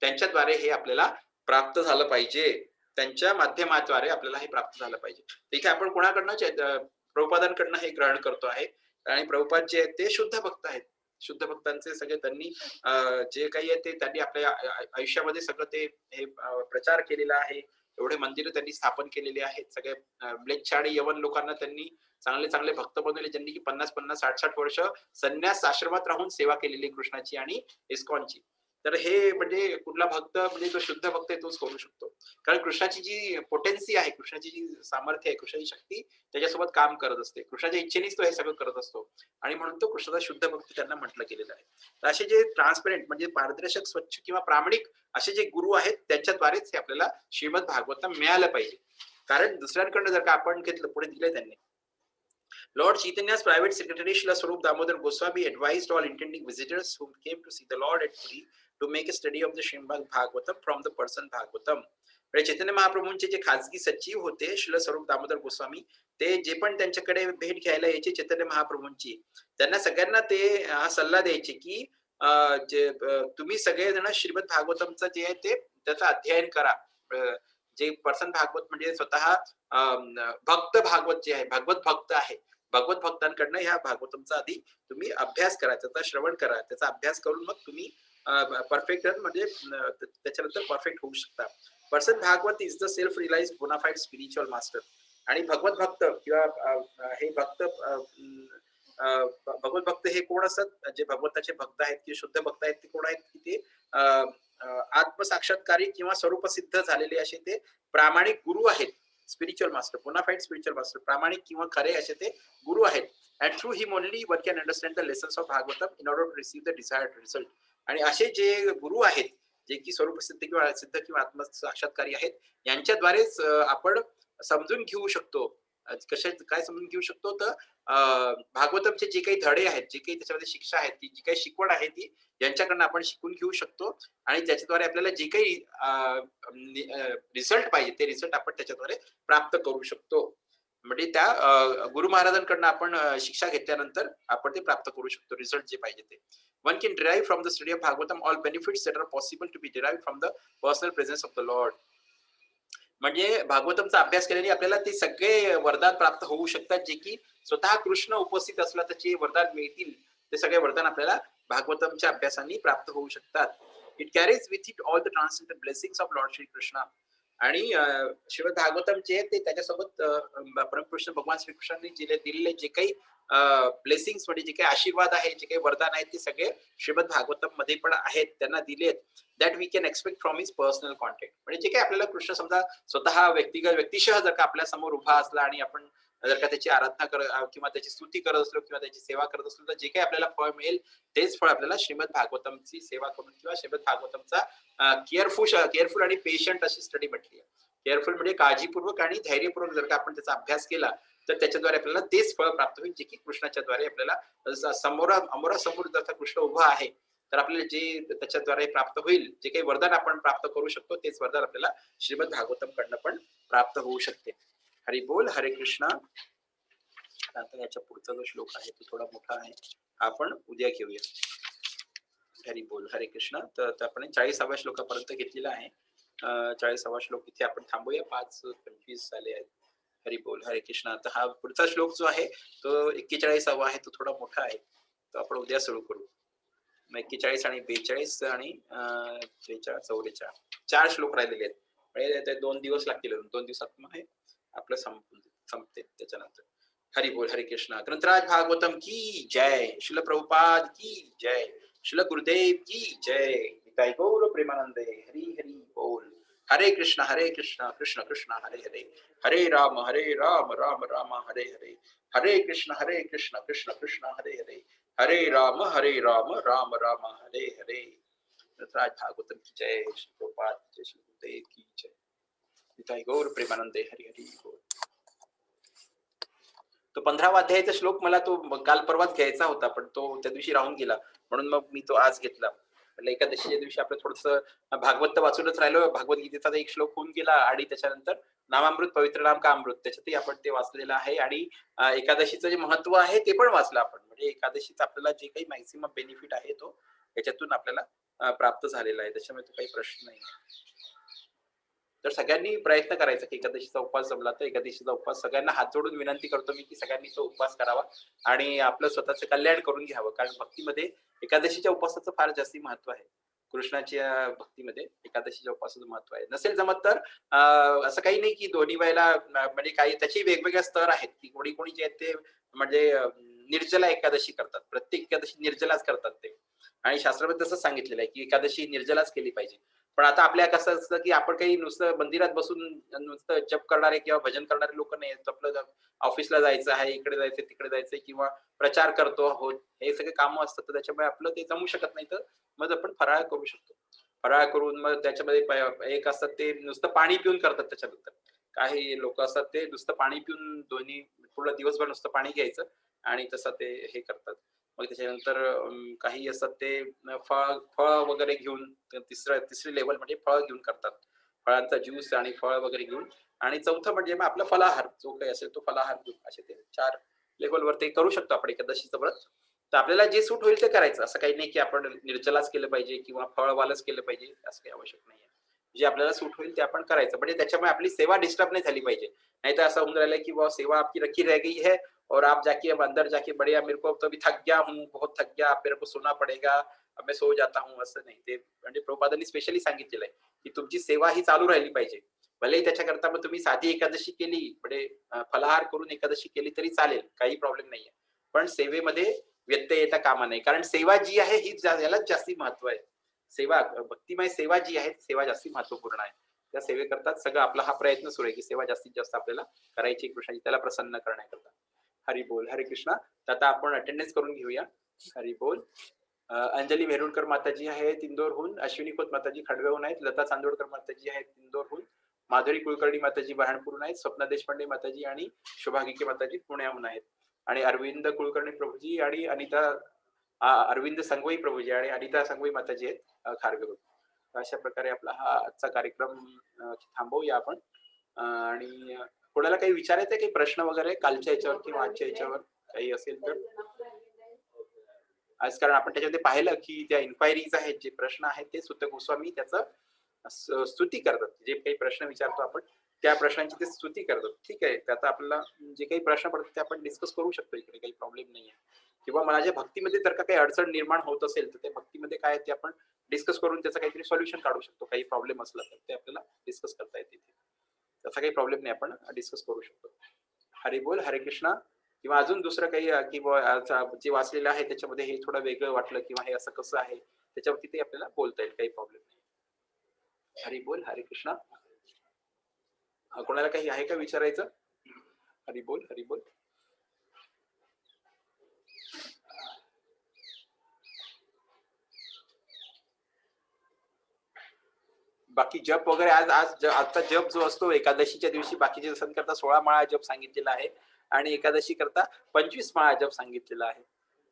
त्यांच्याद्वारे हे आपल्याला प्राप्त झालं पाहिजे. त्यांच्या माध्यमाद्वारे आपल्याला हे प्राप्त झालं पाहिजे. इथे आपण कोणाकडनं प्रभुपादांकडनं हे ग्रहण करतो आहे आणि प्रभुपाद जे आहेत ते शुद्ध भक्त आहेत. शुद्ध भक्तांचे सगळे त्यांनी जे काही आहे ते त्यांनी आपल्या आयुष्यामध्ये सगळं ते हे प्रचार केलेला आहे. एवढे मंदिरं त्यांनी स्थापन केलेले आहेत. सगळे म्लेच्छ आणि यवन लोकांना त्यांनी चांगले भक्त बनवले, ज्यांनी की 50-50, 60-60 वर्ष संन्यास आश्रमात राहून सेवा केलेली कृष्णाची आणि इस्कॉनची. तर हे म्हणजे कुठला भक्त म्हणजे जो शुद्ध भक्त आहे तोच करू शकतो. कारण कृष्णाची जी पोटेन्सी आहे, कृष्णाची जी सामर्थ्य आहे, कृष्णाची शक्ती त्याच्यासोबत काम करत असते. कृष्णाच्या इच्छेनेच तो हे सगळं करत असतो आणि म्हणून तो कृष्णाचा शुद्ध भक्त त्यांना म्हटलं गेलेलं आहे. तर असे जे ट्रान्सपरंट म्हणजे पारदर्शक, स्वच्छ किंवा प्रामाणिक असे जे गुरु आहेत त्यांच्याद्वारेच हे आपल्याला श्रीमद भागवतम मिळालं पाहिजे. कारण दुसऱ्यांकडनं जर का आपण घेतलं, पुढे दिलंय त्यांनी, Lord Chaitanya's private secretary Srila Swarup Damodar Goswami advised all intending visitors who came to see the Lord at Puri to make a study of the Srimad Bhagavatam from the person Bhagavatam. म्हणजे चैतन्य महाप्रभूंचे जे खाजगी सचिव होते श्रील स्वरूप दामोदर गोस्वामी, ते जे पण त्यांच्याकडे भेट घ्यायला यायचे चैतन्य महाप्रभूंची, त्यांना सगळ्यांना ते हा सल्ला द्यायचे की जे तुम्ही सगळेजण श्रीमद भागवतमचं जे आहे ते त्याचं अध्ययन करा. जे पर्सन भागवत म्हणजे स्वतः भक्त भागवत जे आहे, भागवत भक्त आहे, भगवत भक्तांकडनं ह्या भागवतमचा आधी तुम्ही अभ्यास करा, त्याचा श्रवण करा, त्याचा अभ्यास करून मग तुम्ही परफेक्ट म्हणजे त्याच्यानंतर परफेक्ट होऊ शकता. Person Bhagavat is the self realise bona fide spiritual master. आणि भगवत भक्त किंवा हे भक्त भगवत भक्त हे कोण असतात, जे भगवंताचे भक्त आहेत किंवा शुद्ध भक्त आहेत ते कोण आहेत की ते आत्मसाक्षात्कारी किंवा स्वरूपसिद्ध झालेले असे ते प्रामाणिक गुरु आहेत. Spiritual master, bona fide spiritual master, प्रामाणिक किंवा खरे असे ते गुरु आहेत. And through him only one can understand the lessons of Bhagavatam in order to receive the desired result. आणि असे जे गुरु आहेत जे की स्वरूपसिद्ध किंवा सिद्ध किंवा आत्मसाक्षात्कारी आहेत, यांच्याद्वारेच आपण समजून घेऊ शकतो. कशा काय समजून घेऊ शकतो तर भागवतमचे जे काही धडे आहेत, जे काही त्याच्यामध्ये शिक्षा आहेत, जी काही शिकवण आहे ती यांच्याकडनं आपण शिकून घेऊ शकतो. आणि त्याच्याद्वारे आपल्याला जे काही रिझल्ट पाहिजे ते रिझल्ट आपण त्याच्याद्वारे प्राप्त करू शकतो. म्हणजे त्या गुरु महाराजांकडनं आपण शिक्षा घेतल्यानंतर आपण ते प्राप्त करू शकतो, रिझल्ट जे पाहिजे ते. One can derive from the study of Bhagavatam all benefits that are possible to be derive from the personal presence of the lord. म्हणजे भागवतमचा अभ्यास केल्याने आपल्याला ते सगळे वरदान प्राप्त होऊ शकतात, जे की स्वतः कृष्ण उपस्थित असला तर जे वरदान मिळतील ते सगळे वरदान आपल्याला भागवतमच्या अभ्यासाने प्राप्त होऊ शकतात. It carries with it all the transcendent blessings of Lord Shri Krishna. आणि श्रीमद भागवतम जे ते त्याच्यासोबत परमकृष्ण भगवान श्रीकृष्णांनी दिलेले जे काही ब्लेसिंग्स म्हणजे जे काही आशीर्वाद आहे, जे काही वरदान आहेत ते सगळे श्रीमद भागवतम मध्ये पण आहेत, त्यांना दिलेत. That we can expect from his personal contact. म्हणजे जे काही आपल्याला कृष्ण समजा स्वतः व्यक्तिशः जर का आपल्या समोर उभा असला आणि आपण जर का त्याची आराधना किंवा त्याची स्तुती करत असलो किंवा त्याची सेवा करत असलो, तर जे काही आपल्याला फळ मिळेल तेच फळ आपल्याला श्रीमद भागवतमची सेवा करून किंवा श्रीमद भागवतमचा केअरफुल आणि पेशंट अशी स्टडी म्हटली आहे. केअरफुल म्हणजे काळजीपूर्वक आणि धैर्यपूर्वक जर का आपण त्याचा अभ्यास केला तर त्याच्याद्वारे आपल्याला तेच फळ प्राप्त होईल, जे की कृष्णाच्या द्वारे आपल्याला समोरासमोर जर का कृष्ण उभा आहे तर आपल्याला जे त्याच्याद्वारे प्राप्त होईल, जे काही वरदान आपण प्राप्त करू शकतो तेच वरदान आपल्याला श्रीमद भागवतम कडनं पण प्राप्त होऊ शकते. हरी बोल, हरे कृष्णा. आता याच्या पुढचा जो श्लोक आहे तो थोडा मोठा आहे, आपण उद्या घेऊया. हरी बोल, हरे कृष्णा. तर आपण 40व्या श्लोकापर्यंत घेतलेला आहे. 40वा श्लोक इथे आपण थांबूया. 5:25 झाले आहेत. हरी बोल, हरे कृष्णा. तर हा पुढचा श्लोक जो आहे तो 41वा आहे, तो थोडा मोठा आहे, तो आपण उद्या सुरू करू. 41 आणि 42 आणि 43 44 4 श्लोक राहिलेले आहेत. म्हणजे 2 दिवस लागतील. 2 दिवसात मग हे आपलं संपते त्याच्यानंतर. हरी बोल, हरे कृष्णा. ग्रंथराज भागवतम की जय. श्रील प्रभुपाद की जय. श्रील गुरुदेव की जय. निताई गौर प्रेमानंदे. हरी हरी बोल. हरे कृष्णा कृष्ण कृष्ण हरे हरे, हरे राम राम राम हरे हरे, हरे कृष्ण कृष्ण कृष्ण हरे हरे, हरे राम राम राम हरे हरे. ग्रंथराज भागवतम की जय. श्री प्रभुपाद की जय. श्री गुरुदेव की जय. निताई गौर प्रेमानंदे. हरी हरी बोल. तो 15वा अध्यायाचा श्लोक मला तो काल परवाच घ्यायचा होता, पण तो त्या दिवशी राहून गेला, म्हणून मग मी तो आज घेतला. म्हणजे एकादशीच्या दिवशी आपलं थोडंसं भागवत वाचूनच राहिलो. भगवद्गीतेचा एक श्लोक होऊन गेला आणि त्याच्यानंतर नामामृत पवित्र नाम का अमृत त्याच्यातही आपण ते वाचलेलं आहे. आणि एकादशीचं जे महत्व आहे ते पण वाचलं आपण. म्हणजे एकादशीचा आपल्याला जे काही मॅक्सिमम बेनिफिट आहे तो याच्यातून आपल्याला प्राप्त झालेला आहे. त्याच्यामुळे तो काही प्रश्न नाही. तर सगळ्यांनी प्रयत्न करायचा की एकादशीचा उपवास जमला तर एकादशीचा उपवास सगळ्यांना हात जोडून विनंती करतो मी की सगळ्यांनी तो उपवास करावा आणि आपलं स्वतःचं कल्याण करून घ्यावं. कारण भक्तीमध्ये एकादशीच्या उपवासाचं फार जास्ती महत्व आहे. कृष्णाच्या भक्तीमध्ये एकादशीच्या उपवासाचं महत्व आहे. नसेल जमत तर असं काही नाही की दोन्ही वेळेला म्हणजे काही त्याची वेगवेगळे स्तर आहेत की कोणी जे आहेत ते म्हणजे निर्जला एकादशी करतात. प्रत्येक एकादशी निर्जलाच करतात ते. आणि शास्त्रामध्ये तसंच सांगितलेलं आहे की एकादशी निर्जलाच केली पाहिजे. पण आता आपल्या कसं असतं की आपण काही नुसतं मंदिरात बसून नुसतं जप करणारे किंवा भजन करणारे लोक नाही. आपलं ऑफिसला जायचं आहे, इकडे जायचं तिकडे जायचं किंवा प्रचार करतो आहोत, हे सगळे कामं असतात. तर त्याच्यामुळे आपलं ते जमू शकत नाही. तर मग आपण फराळ करू शकतो. फराळ करून मग त्याच्यामध्ये एक असतात ते नुसतं पाणी पिऊन करतात त्याच्यानंतर. काही लोक असतात ते नुसतं पाणी पिऊन दोन्ही पूर्ण दिवसभर नुसतं पाणी घ्यायचं आणि तसं ते हे करतात. मग त्याच्यानंतर काही असतात ते फळ वगैरे घेऊन तिसरी लेव्हल म्हणजे फळ घेऊन करतात. फळांचा ज्यूस आणि फळ वगैरे घेऊन आणि चौथं म्हणजे मग आपला फलाहार जो काही असेल तो फलाहार घेऊन असे ते 4 लेव्हलवर ते करू शकतो आपण एकादशीचं व्रत. तर आपल्याला जे सूट होईल ते करायचं. असं काही नाही की आपण निर्जलाच केलं पाहिजे किंवा फळवालच केलं पाहिजे असं काही आवश्यक नाहीये. जे आपल्याला सूट होईल ते आपण करायचं. म्हणजे त्याच्यामुळे आपली सेवा डिस्टर्ब नाही झाली पाहिजे. नाहीतर असं होऊन राहिलं की बुवा सेवा आपकी रखी रह गई है और आप जाके अब अंदर जाके बढ़िया मेरे को तो अभी थक गया हूँ, बहुत थक गया, अब मेरे को सोना पड़ेगा, अब मैं सो जाता हूँ असं नाही. ते म्हणजे प्रभुपादांनी स्पेशली सांगितलेलं आहे, की तुमची सेवा ही चालू राहिली पाहिजे. भलेही त्याच्याकरता मग तुम्ही साधी एकादशी केली, म्हणजे फलाहार करून एकादशी केली तरी चालेल, काही प्रॉब्लेम नाहीये. पण सेवेमध्ये व्यत्यय येता कामा नये. कारण सेवा जी आहे ही यालाच जास्ती महत्व आहे. सेवा भक्तिमय सेवा जी आहे, सेवा जास्ती महत्त्वपूर्ण आहे. त्या सेवेकरताच सगळं आपला हा प्रयत्न सुरू आहे, की सेवा जास्तीत जास्त आपल्याला करायची कृष्णाची त्याला प्रसन्न करण्याकरता. हरी बोल, हरे कृष्णा. तर आता आपण अटेंडन्स करून घेऊया. हरी बोल. अंजली वेरुळकर माताजी आहेत इंदोरहून, अश्विनी खोत माताजी खंडव्याहून आहेत, लता चांदोडकर माताजी आहेत इंदोरहून, माधुरी कुलकर्णी माताजी बऱ्हाणपूरहून आहेत, स्वप्ना देशपांडे माताजी आणि शोभा गिके माताजी पुण्याहून आहेत आणि अरविंद कुलकर्णी प्रभूजी आणि अरविंद संगोई प्रभूजी आणि अनिता संगोई माताजी आहेत खारघरून. अशा प्रकारे आपला हा आजचा कार्यक्रम थांबवूया आपण. आणि कोणाला काही विचारायचं आहे, काही प्रश्न वगैरे कालच्या याच्यावर किंवा आजच्या याच्यावर काही असेल तर? आज कारण आपण त्याच्यामध्ये पाहिलं की त्या इन्क्वायरीज आहेत, जे प्रश्न आहेत ते सुत गोस्वामी त्याचं स्तुती करतात. जे काही प्रश्न विचारतो आपण त्या प्रश्नांची ते स्तुती करतात. ठीक आहे. तर आता आपल्याला जे काही प्रश्न पडतात ते आपण डिस्कस करू शकतो इकडे, काही प्रॉब्लेम नाहीये. किंवा माझ्या भक्तीमध्ये जर का काही अडचण निर्माण होत असेल तर त्या भक्तीमध्ये काय ते आपण डिस्कस करून त्याचं काहीतरी सोल्युशन काढू शकतो. काही प्रॉब्लेम असला तर ते आपल्याला डिस्कस करता येते. तसा काही प्रॉब्लेम नाही, आपण डिस्कस करू शकतो. हरी बोल, हरे कृष्णा. किंवा अजून दुसरं काही की जे वाचलेलं आहे त्याच्यामध्ये हे थोडं वेगळं वाटलं किंवा हे असं कसं आहे त्याच्यावरती ते आपल्याला बोलता येईल, काही प्रॉब्लेम नाही. हरी बोल, हरे कृष्णा. कोणाला काही आहे का विचारायचं? हरी बोल, हरी बोल. बाकी जप वगैरे आजचा जप जो असतो एकादशीच्या दिवशी बाकीचे सण करता 16 माळा जप सांगितलेला आहे आणि एकादशी करता 25 माळा जप सांगितलेला आहे.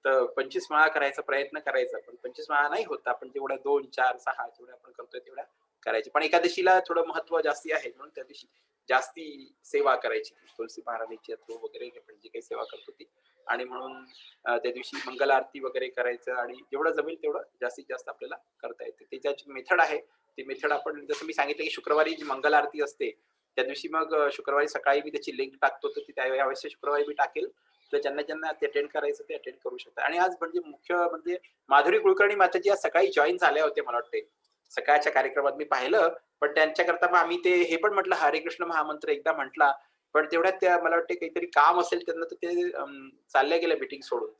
तर 25 माळा करायचा प्रयत्न करायचा, पण 25 माळा नाही होत. आपण जेवढ्या 2, 4, 6 जेवढ्या आपण करतोय तेवढ्या करायची. पण एकादशीला थोडं महत्व जास्ती आहे म्हणून त्या दिवशी जास्ती सेवा करायची. तुळशी महाराणीची थ्रू वगैरे आपण जी काही सेवा करतो ती, आणि म्हणून त्या दिवशी मंगल आरती वगैरे करायचं आणि जेवढं जमेल तेवढं जास्तीत जास्त आपल्याला करता येते. त्याची मेथड आहे. ती मेथड आपण जसं मी सांगितलं की शुक्रवारी जी मंगल आरती असते त्या दिवशी मग शुक्रवारी सकाळी मी त्याची लिंक टाकतो, तर ती त्यावेळेस शुक्रवारी मी टाकेल. तर ज्यांना ते अटेंड करायचं ते अटेंड करू शकतात. आणि आज म्हणजे मुख्य म्हणजे माधुरी कुलकर्णी माताजी आज सकाळी जॉईन झाल्या होत्या मला वाटते. सकाळच्या कार्यक्रमात मी पाहिलं, पण त्यांच्याकरता मग आम्ही ते हे पण म्हटलं हरे कृष्ण महामंत्र एकदा म्हटला, पण तेवढ्यात त्या मला वाटते काहीतरी काम असेल त्यांना, तर ते चालल्या गेल्या मीटिंग सोडून.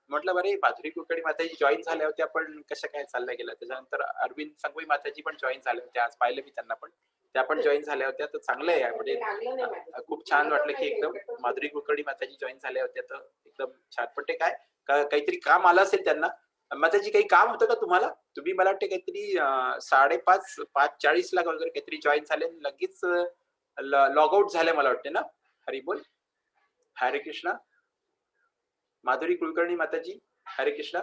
म्हटलं बरे माधुरी कुलकर्णी माताजी जॉईन झाल्या होत्या, पण कशा काय चालल्या गेल्या. त्याच्यानंतर अरविंद संगोई माताजी पण जॉईन झाल्या होत्या, आज पाहिलं मी त्यांना पण, त्या पण जॉईन झाल्या होत्या. तर चांगलं आहे म्हणजे खूप छान वाटलं की एकदम माधुरी कुलकर्णी माताजी जॉईन झाल्या होत्या, तर एकदम छान. पण ते काय काहीतरी काम आलं असेल त्यांना. माताजी काही काम होतं का तुम्हाला? तुम्ही मला वाटते काहीतरी 5:30 ला वगैरे काहीतरी जॉईन झाले, लगेच लॉग आउट झाले मला वाटते ना. हरी बोल, हरे कृष्णा. माधुरी कुलकर्णी माताजी, हरे कृष्णा.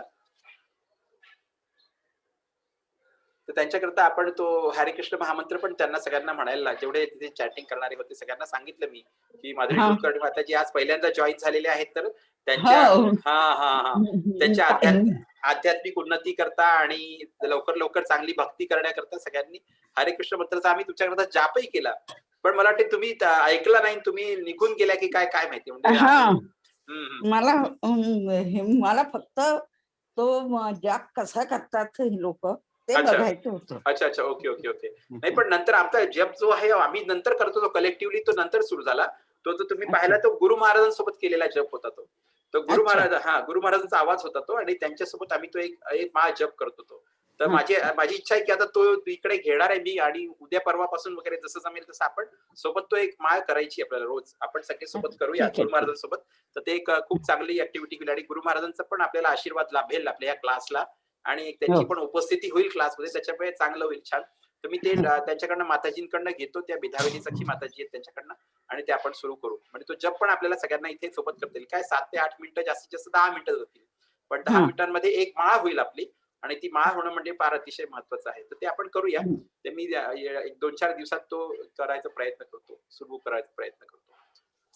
तर त्यांच्याकरता आपण तो हरे कृष्ण महामंत्र पण त्यांना सगळ्यांना म्हणायला, जेवढे तिथे चॅटिंग करणारे होते सगळ्यांना सांगितलं मी की माधुरी हा कुलकर्णी माताजी आज पहिल्यांदा जॉईन झालेले आहेत, तर त्यांच्या हो हा हा हा त्यांच्या पाहिलं. आध्यात्मिक उन्नती करता आणि लवकर लवकर चांगली भक्ती करण्याकरता सगळ्यांनी हरे कृष्ण मंत्राचा आम्ही तुमच्याकरता जापही केला. पण मला वाटते तुम्ही ऐकला नाही, तुम्ही निघून गेल्या की काय काय माहिती. म्हणजे हा आम्ही मला मला फक्त तो जाप कसा करतात हे लोक ते अच्छा बघायचं होतं. अच्छा अच्छा, ओके ओके ओके. नाही पण नंतर आमचा जप जो आहे आम्ही नंतर करतो तो कलेक्टिव्हली, तो नंतर सुरू झाला. तो तुम्ही अच्छा पाहिला तो गुरु महाराजांसोबत केलेला जप होता तो. तो गुरु अच्छा महाराज गुरु महाराजांचा आवाज होता तो, आणि त्यांच्यासोबत आम्ही तो एक एक माळ जप करतो तो. तर अच्छा माझी इच्छा आहे की आता तो इकडे घेणार आहे मी, आणि उद्या परवापासून वगैरे जसं जमेल तसं आपण सोबत तो एक माळ करायची आपल्याला रोज. आपण सगळे सोबत करूया ठीक आहे गुरु महाराजांसोबत. तर ते एक खूप चांगली ऍक्टिव्हिटी होईल आणि गुरु महाराजांचा पण आपल्याला आशीर्वाद लाभेल आपल्या या क्लासला, आणि हो त्यांची पण उपस्थिती होईल क्लासमध्ये, त्याच्यामुळे चांगलं होईल, छान. तर मी ते त्यांच्याकडनं माताजींकडनं घेतो, त्या विधाविनी सखी माताजी आहेत त्यांच्याकडनं, आणि ते आपण सुरू करू. म्हणजे तो जप पण आपल्याला सगळ्यांना इथे सोबत करता येईल. काय 7 ते 8 मिनिटं, जास्तीत जास्त 10 मिनिटं जातील. पण 10 हा. मिनिटांमध्ये एक माळ होईल आपली, आणि ती माळ होणं म्हणजे फार अतिशय महत्वाचं आहे. तर ते आपण करूया. ते मी एक 2-4 दिवसात तो करायचा प्रयत्न करतो, सुरू करायचा प्रयत्न करतो.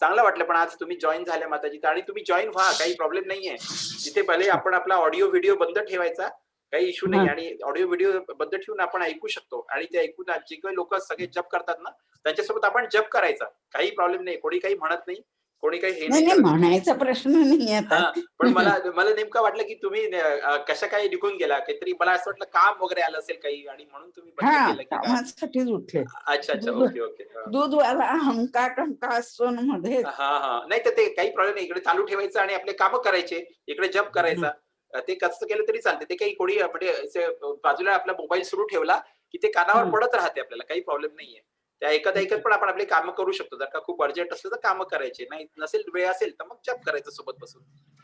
चांगलं वाटलं पण आज तुम्ही जॉईन झाल्या माताजी, आणि तुम्ही जॉईन व्हा, काही प्रॉब्लेम नाहीये. तिथे भले आपण आपला ऑडिओ व्हिडिओ बंद ठेवायचा, काही इश्यू नाही, हा. आणि ऑडिओ व्हिडिओ बंद ठेवून आपण ऐकू शकतो, आणि ते ऐकून जे काही लोक सगळे जप करतात ना, त्यांच्यासोबत आपण जप करायचा, काही प्रॉब्लेम नाही. कोणी काही म्हणत नाही, कोणी काही हे नाही नाही नाही, करत. म्हणायचा प्रश्न नाही आता. हा, पण मला मला नेमकं वाटलं की तुम्ही कशा काही निघून गेला, काहीतरी मला असं वाटलं काम वगैरे आलं असेल काही, आणि म्हणून तुम्ही बंद हा, केलं की काय. कामासाठीच उठले. अच्छा अच्छा, दूध ओके ओके. दूधवाला हमका टमका असतो ना मध्ये. हा हा, नाही तर ते काही प्रॉब्लेम नाही, इकडे चालू ठेवायचं आणि आपले कामं करायचे, इकडे जप करायचा. ते कसं केलं तरी चालते. ते काही कोणी म्हणजे असे बाजूला आपला मोबाईल सुरू ठेवला की ते कानावर पडत राहते, आपल्याला काही प्रॉब्लेम नाहीये. त्या ऐकत ऐकत पण आपण आपली कामं करू शकतो. जर का खूप अर्जंट असलं तर कामं करायचे, नाही नसेल वेळ असेल तर मग जप करायचं सोबत बसून,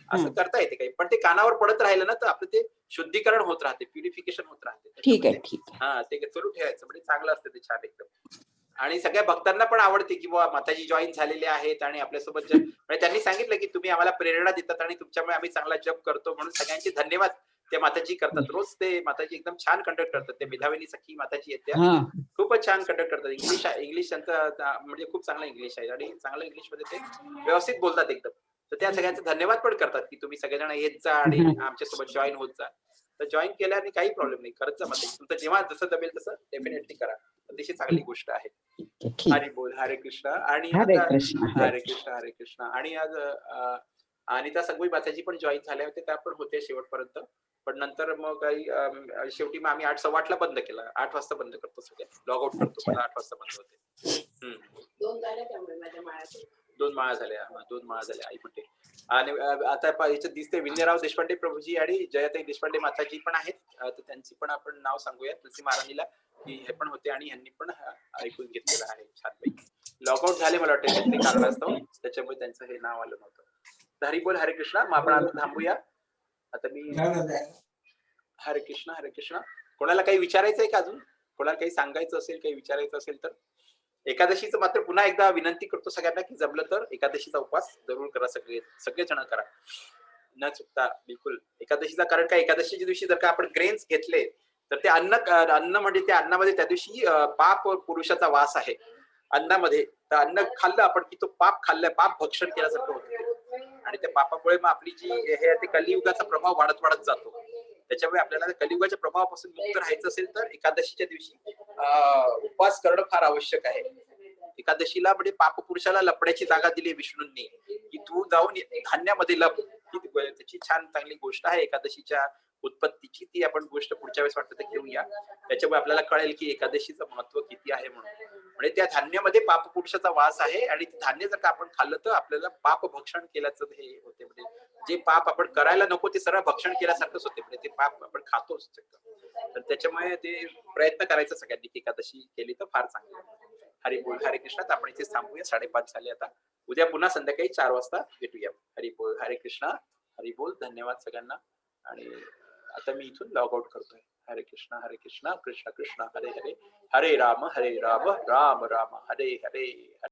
असं करता येते काही. पण ते कानावर पडत राहिलं ना तर आपलं ते शुद्धीकरण होत राहते, प्युरिफिकेशन होत राहते. ठीक आहे, त्याच्यामुळे ठीक आहे. हा, ते सुरू ठेवायचं म्हणजे चांगलं असतं ते, छान एकदम. आणि सगळ्या भक्तांना पण आवडते की बुवा माताजी जॉईन झालेले आहेत आणि आपल्यासोबत म्हणजे त्यांनी सांगितलं की तुम्ही आम्हाला प्रेरणा देतात आणि तुमच्यामुळे आम्ही चांगला जप करतो, म्हणून सगळ्यांचे धन्यवाद ते माताजी करतात. रोज ते माताजी एकदम छान कंडक्ट करतात. ते मेधाविनी सखी माताजी आहेत त्या, हा. खूपच छान कंडक्ट करतात. इंग्लिश त्यांचं म्हणजे खूप चांगलं इंग्लिश आहे, आणि चांगलं इंग्लिश मध्ये ते व्यवस्थित बोलतात एकदम. तर त्या सगळ्यांचे धन्यवाद पण करतात की तुम्ही सगळेजण येत जा आणि आमच्यासोबत जॉईन होत जा. तर जॉईन केल्याने काही प्रॉब्लेम नाही, करत जा माताजी, तुमचं जेव्हा जसं जमेल तसं डेफिनेटली करा. अतिशय चांगली गोष्ट आहे. ठीक. हरी बोल, हरे कृष्ण. आणि हरे आता कृष्ण, हरे हरे कृष्ण, हरे कृष्ण. आणि आज अनिता संगवी माताजी पण जॉईन झाल्या होत्या, त्या पण होते शेवटपर्यंत. पण नंतर मग काही शेवटी मग आम्ही 8:15 बंद केला. 8 वाजता बंद करतो सगळे, लॉग आउट करतो. अच्छा. मला 8 वाजता बंद होते. 2 झाल्या त्यामुळे माझ्या माळ्या. 2 माळा झाल्या, 2 माळा झाल्या आई म्हणते. आणि आता याच्यात दिसते विनयराव देशपांडे प्रभूजी आणि जयाताई देशपांडे माताजी पण आहेत. तर त्यांची पण आपण नाव सांगूया तुलसी महाराणीला, की हे पण होते आणि ह्यांनी पण ऐकून घेतलेलं आहे छानपैकी. लॉगआउट झाले मला वाटतं काहीतरी कारणास्तव, त्याच्यामुळे त्यांचं हे नाव आलं नव्हतं. तर हरी बोल, हरे कृष्ण. मग आपण आता थांबूया. आता मी हरे कृष्ण, हरे कृष्ण. कोणाला काही विचारायचं आहे का अजून? कोणाला काही सांगायचं असेल, काही विचारायचं असेल तर? एकादशीचं मात्र पुन्हा एकदा विनंती करतो सगळ्यांना की जमलं तर एकादशीचा उपवास जरूर करा, सगळेजण करा, न चुकता बिलकुल एकादशीचा. कारण काय, एकादशीच्या दिवशी जर का आपण ग्रेन्स घेतले तर ते अन्न म्हणजे त्या अन्नामध्ये त्या दिवशी पाप पुरुषाचा वास आहे अन्नामध्ये. तर अन्न खाल्लं आपण की तो पाप खाल्लं, पाप भक्षण केल्यासारखं होतं, आणि त्या पापामुळे मग आपली जी हे ते कलियुगाचा प्रभाव वाढत वाढत जातो. त्याच्यामुळे आपल्याला कलियुगाच्या प्रभावापासून मुक्त राहायचं असेल तर एकादशीच्या दिवशी उपवास करणं फार आवश्यक आहे. एकादशीला म्हणजे पाप पुरुषाला लपण्याची जागा दिली विष्णूंनी, की तू जाऊन धान्यामध्ये लप. त्याची छान चांगली गोष्ट आहे एकादशीच्या उत्पत्तीची. ती आपण गोष्ट पुढच्या वेळेस वाटतं तर घेऊया. त्याच्यामुळे आपल्याला कळेल की एकादशीचं महत्व किती आहे म्हणून. म्हणजे त्या धान्यामध्ये पाप पुरुषाचा वास आहे, आणि ते धान्य जर का आपण खाल्लं तर आपल्याला पाप भक्षण केल्याचं हे होते. म्हणजे जे पाप आपण करायला नको ते सरळ भक्षण केल्यासारखंच होते, म्हणजे ते पाप आपण खातोच. तर त्याच्यामुळे ते प्रयत्न करायचा सगळ्यांनी की एकादशी केली तर फार चांगलं. हरी बोल, हरे कृष्ण. आपण इथे थांबूया, 5:30 झाले आता. उद्या पुन्हा संध्याकाळी 4 वाजता भेटूया. हरी बोल, हरे कृष्ण. हरी बोल, धन्यवाद सगळ्यांना. आणि आता मी इथून लॉग आउट करतोय. हरे कृष्ण, कृष्ण कृष्ण हरे हरे, हरे राम राम राम हरे हरे.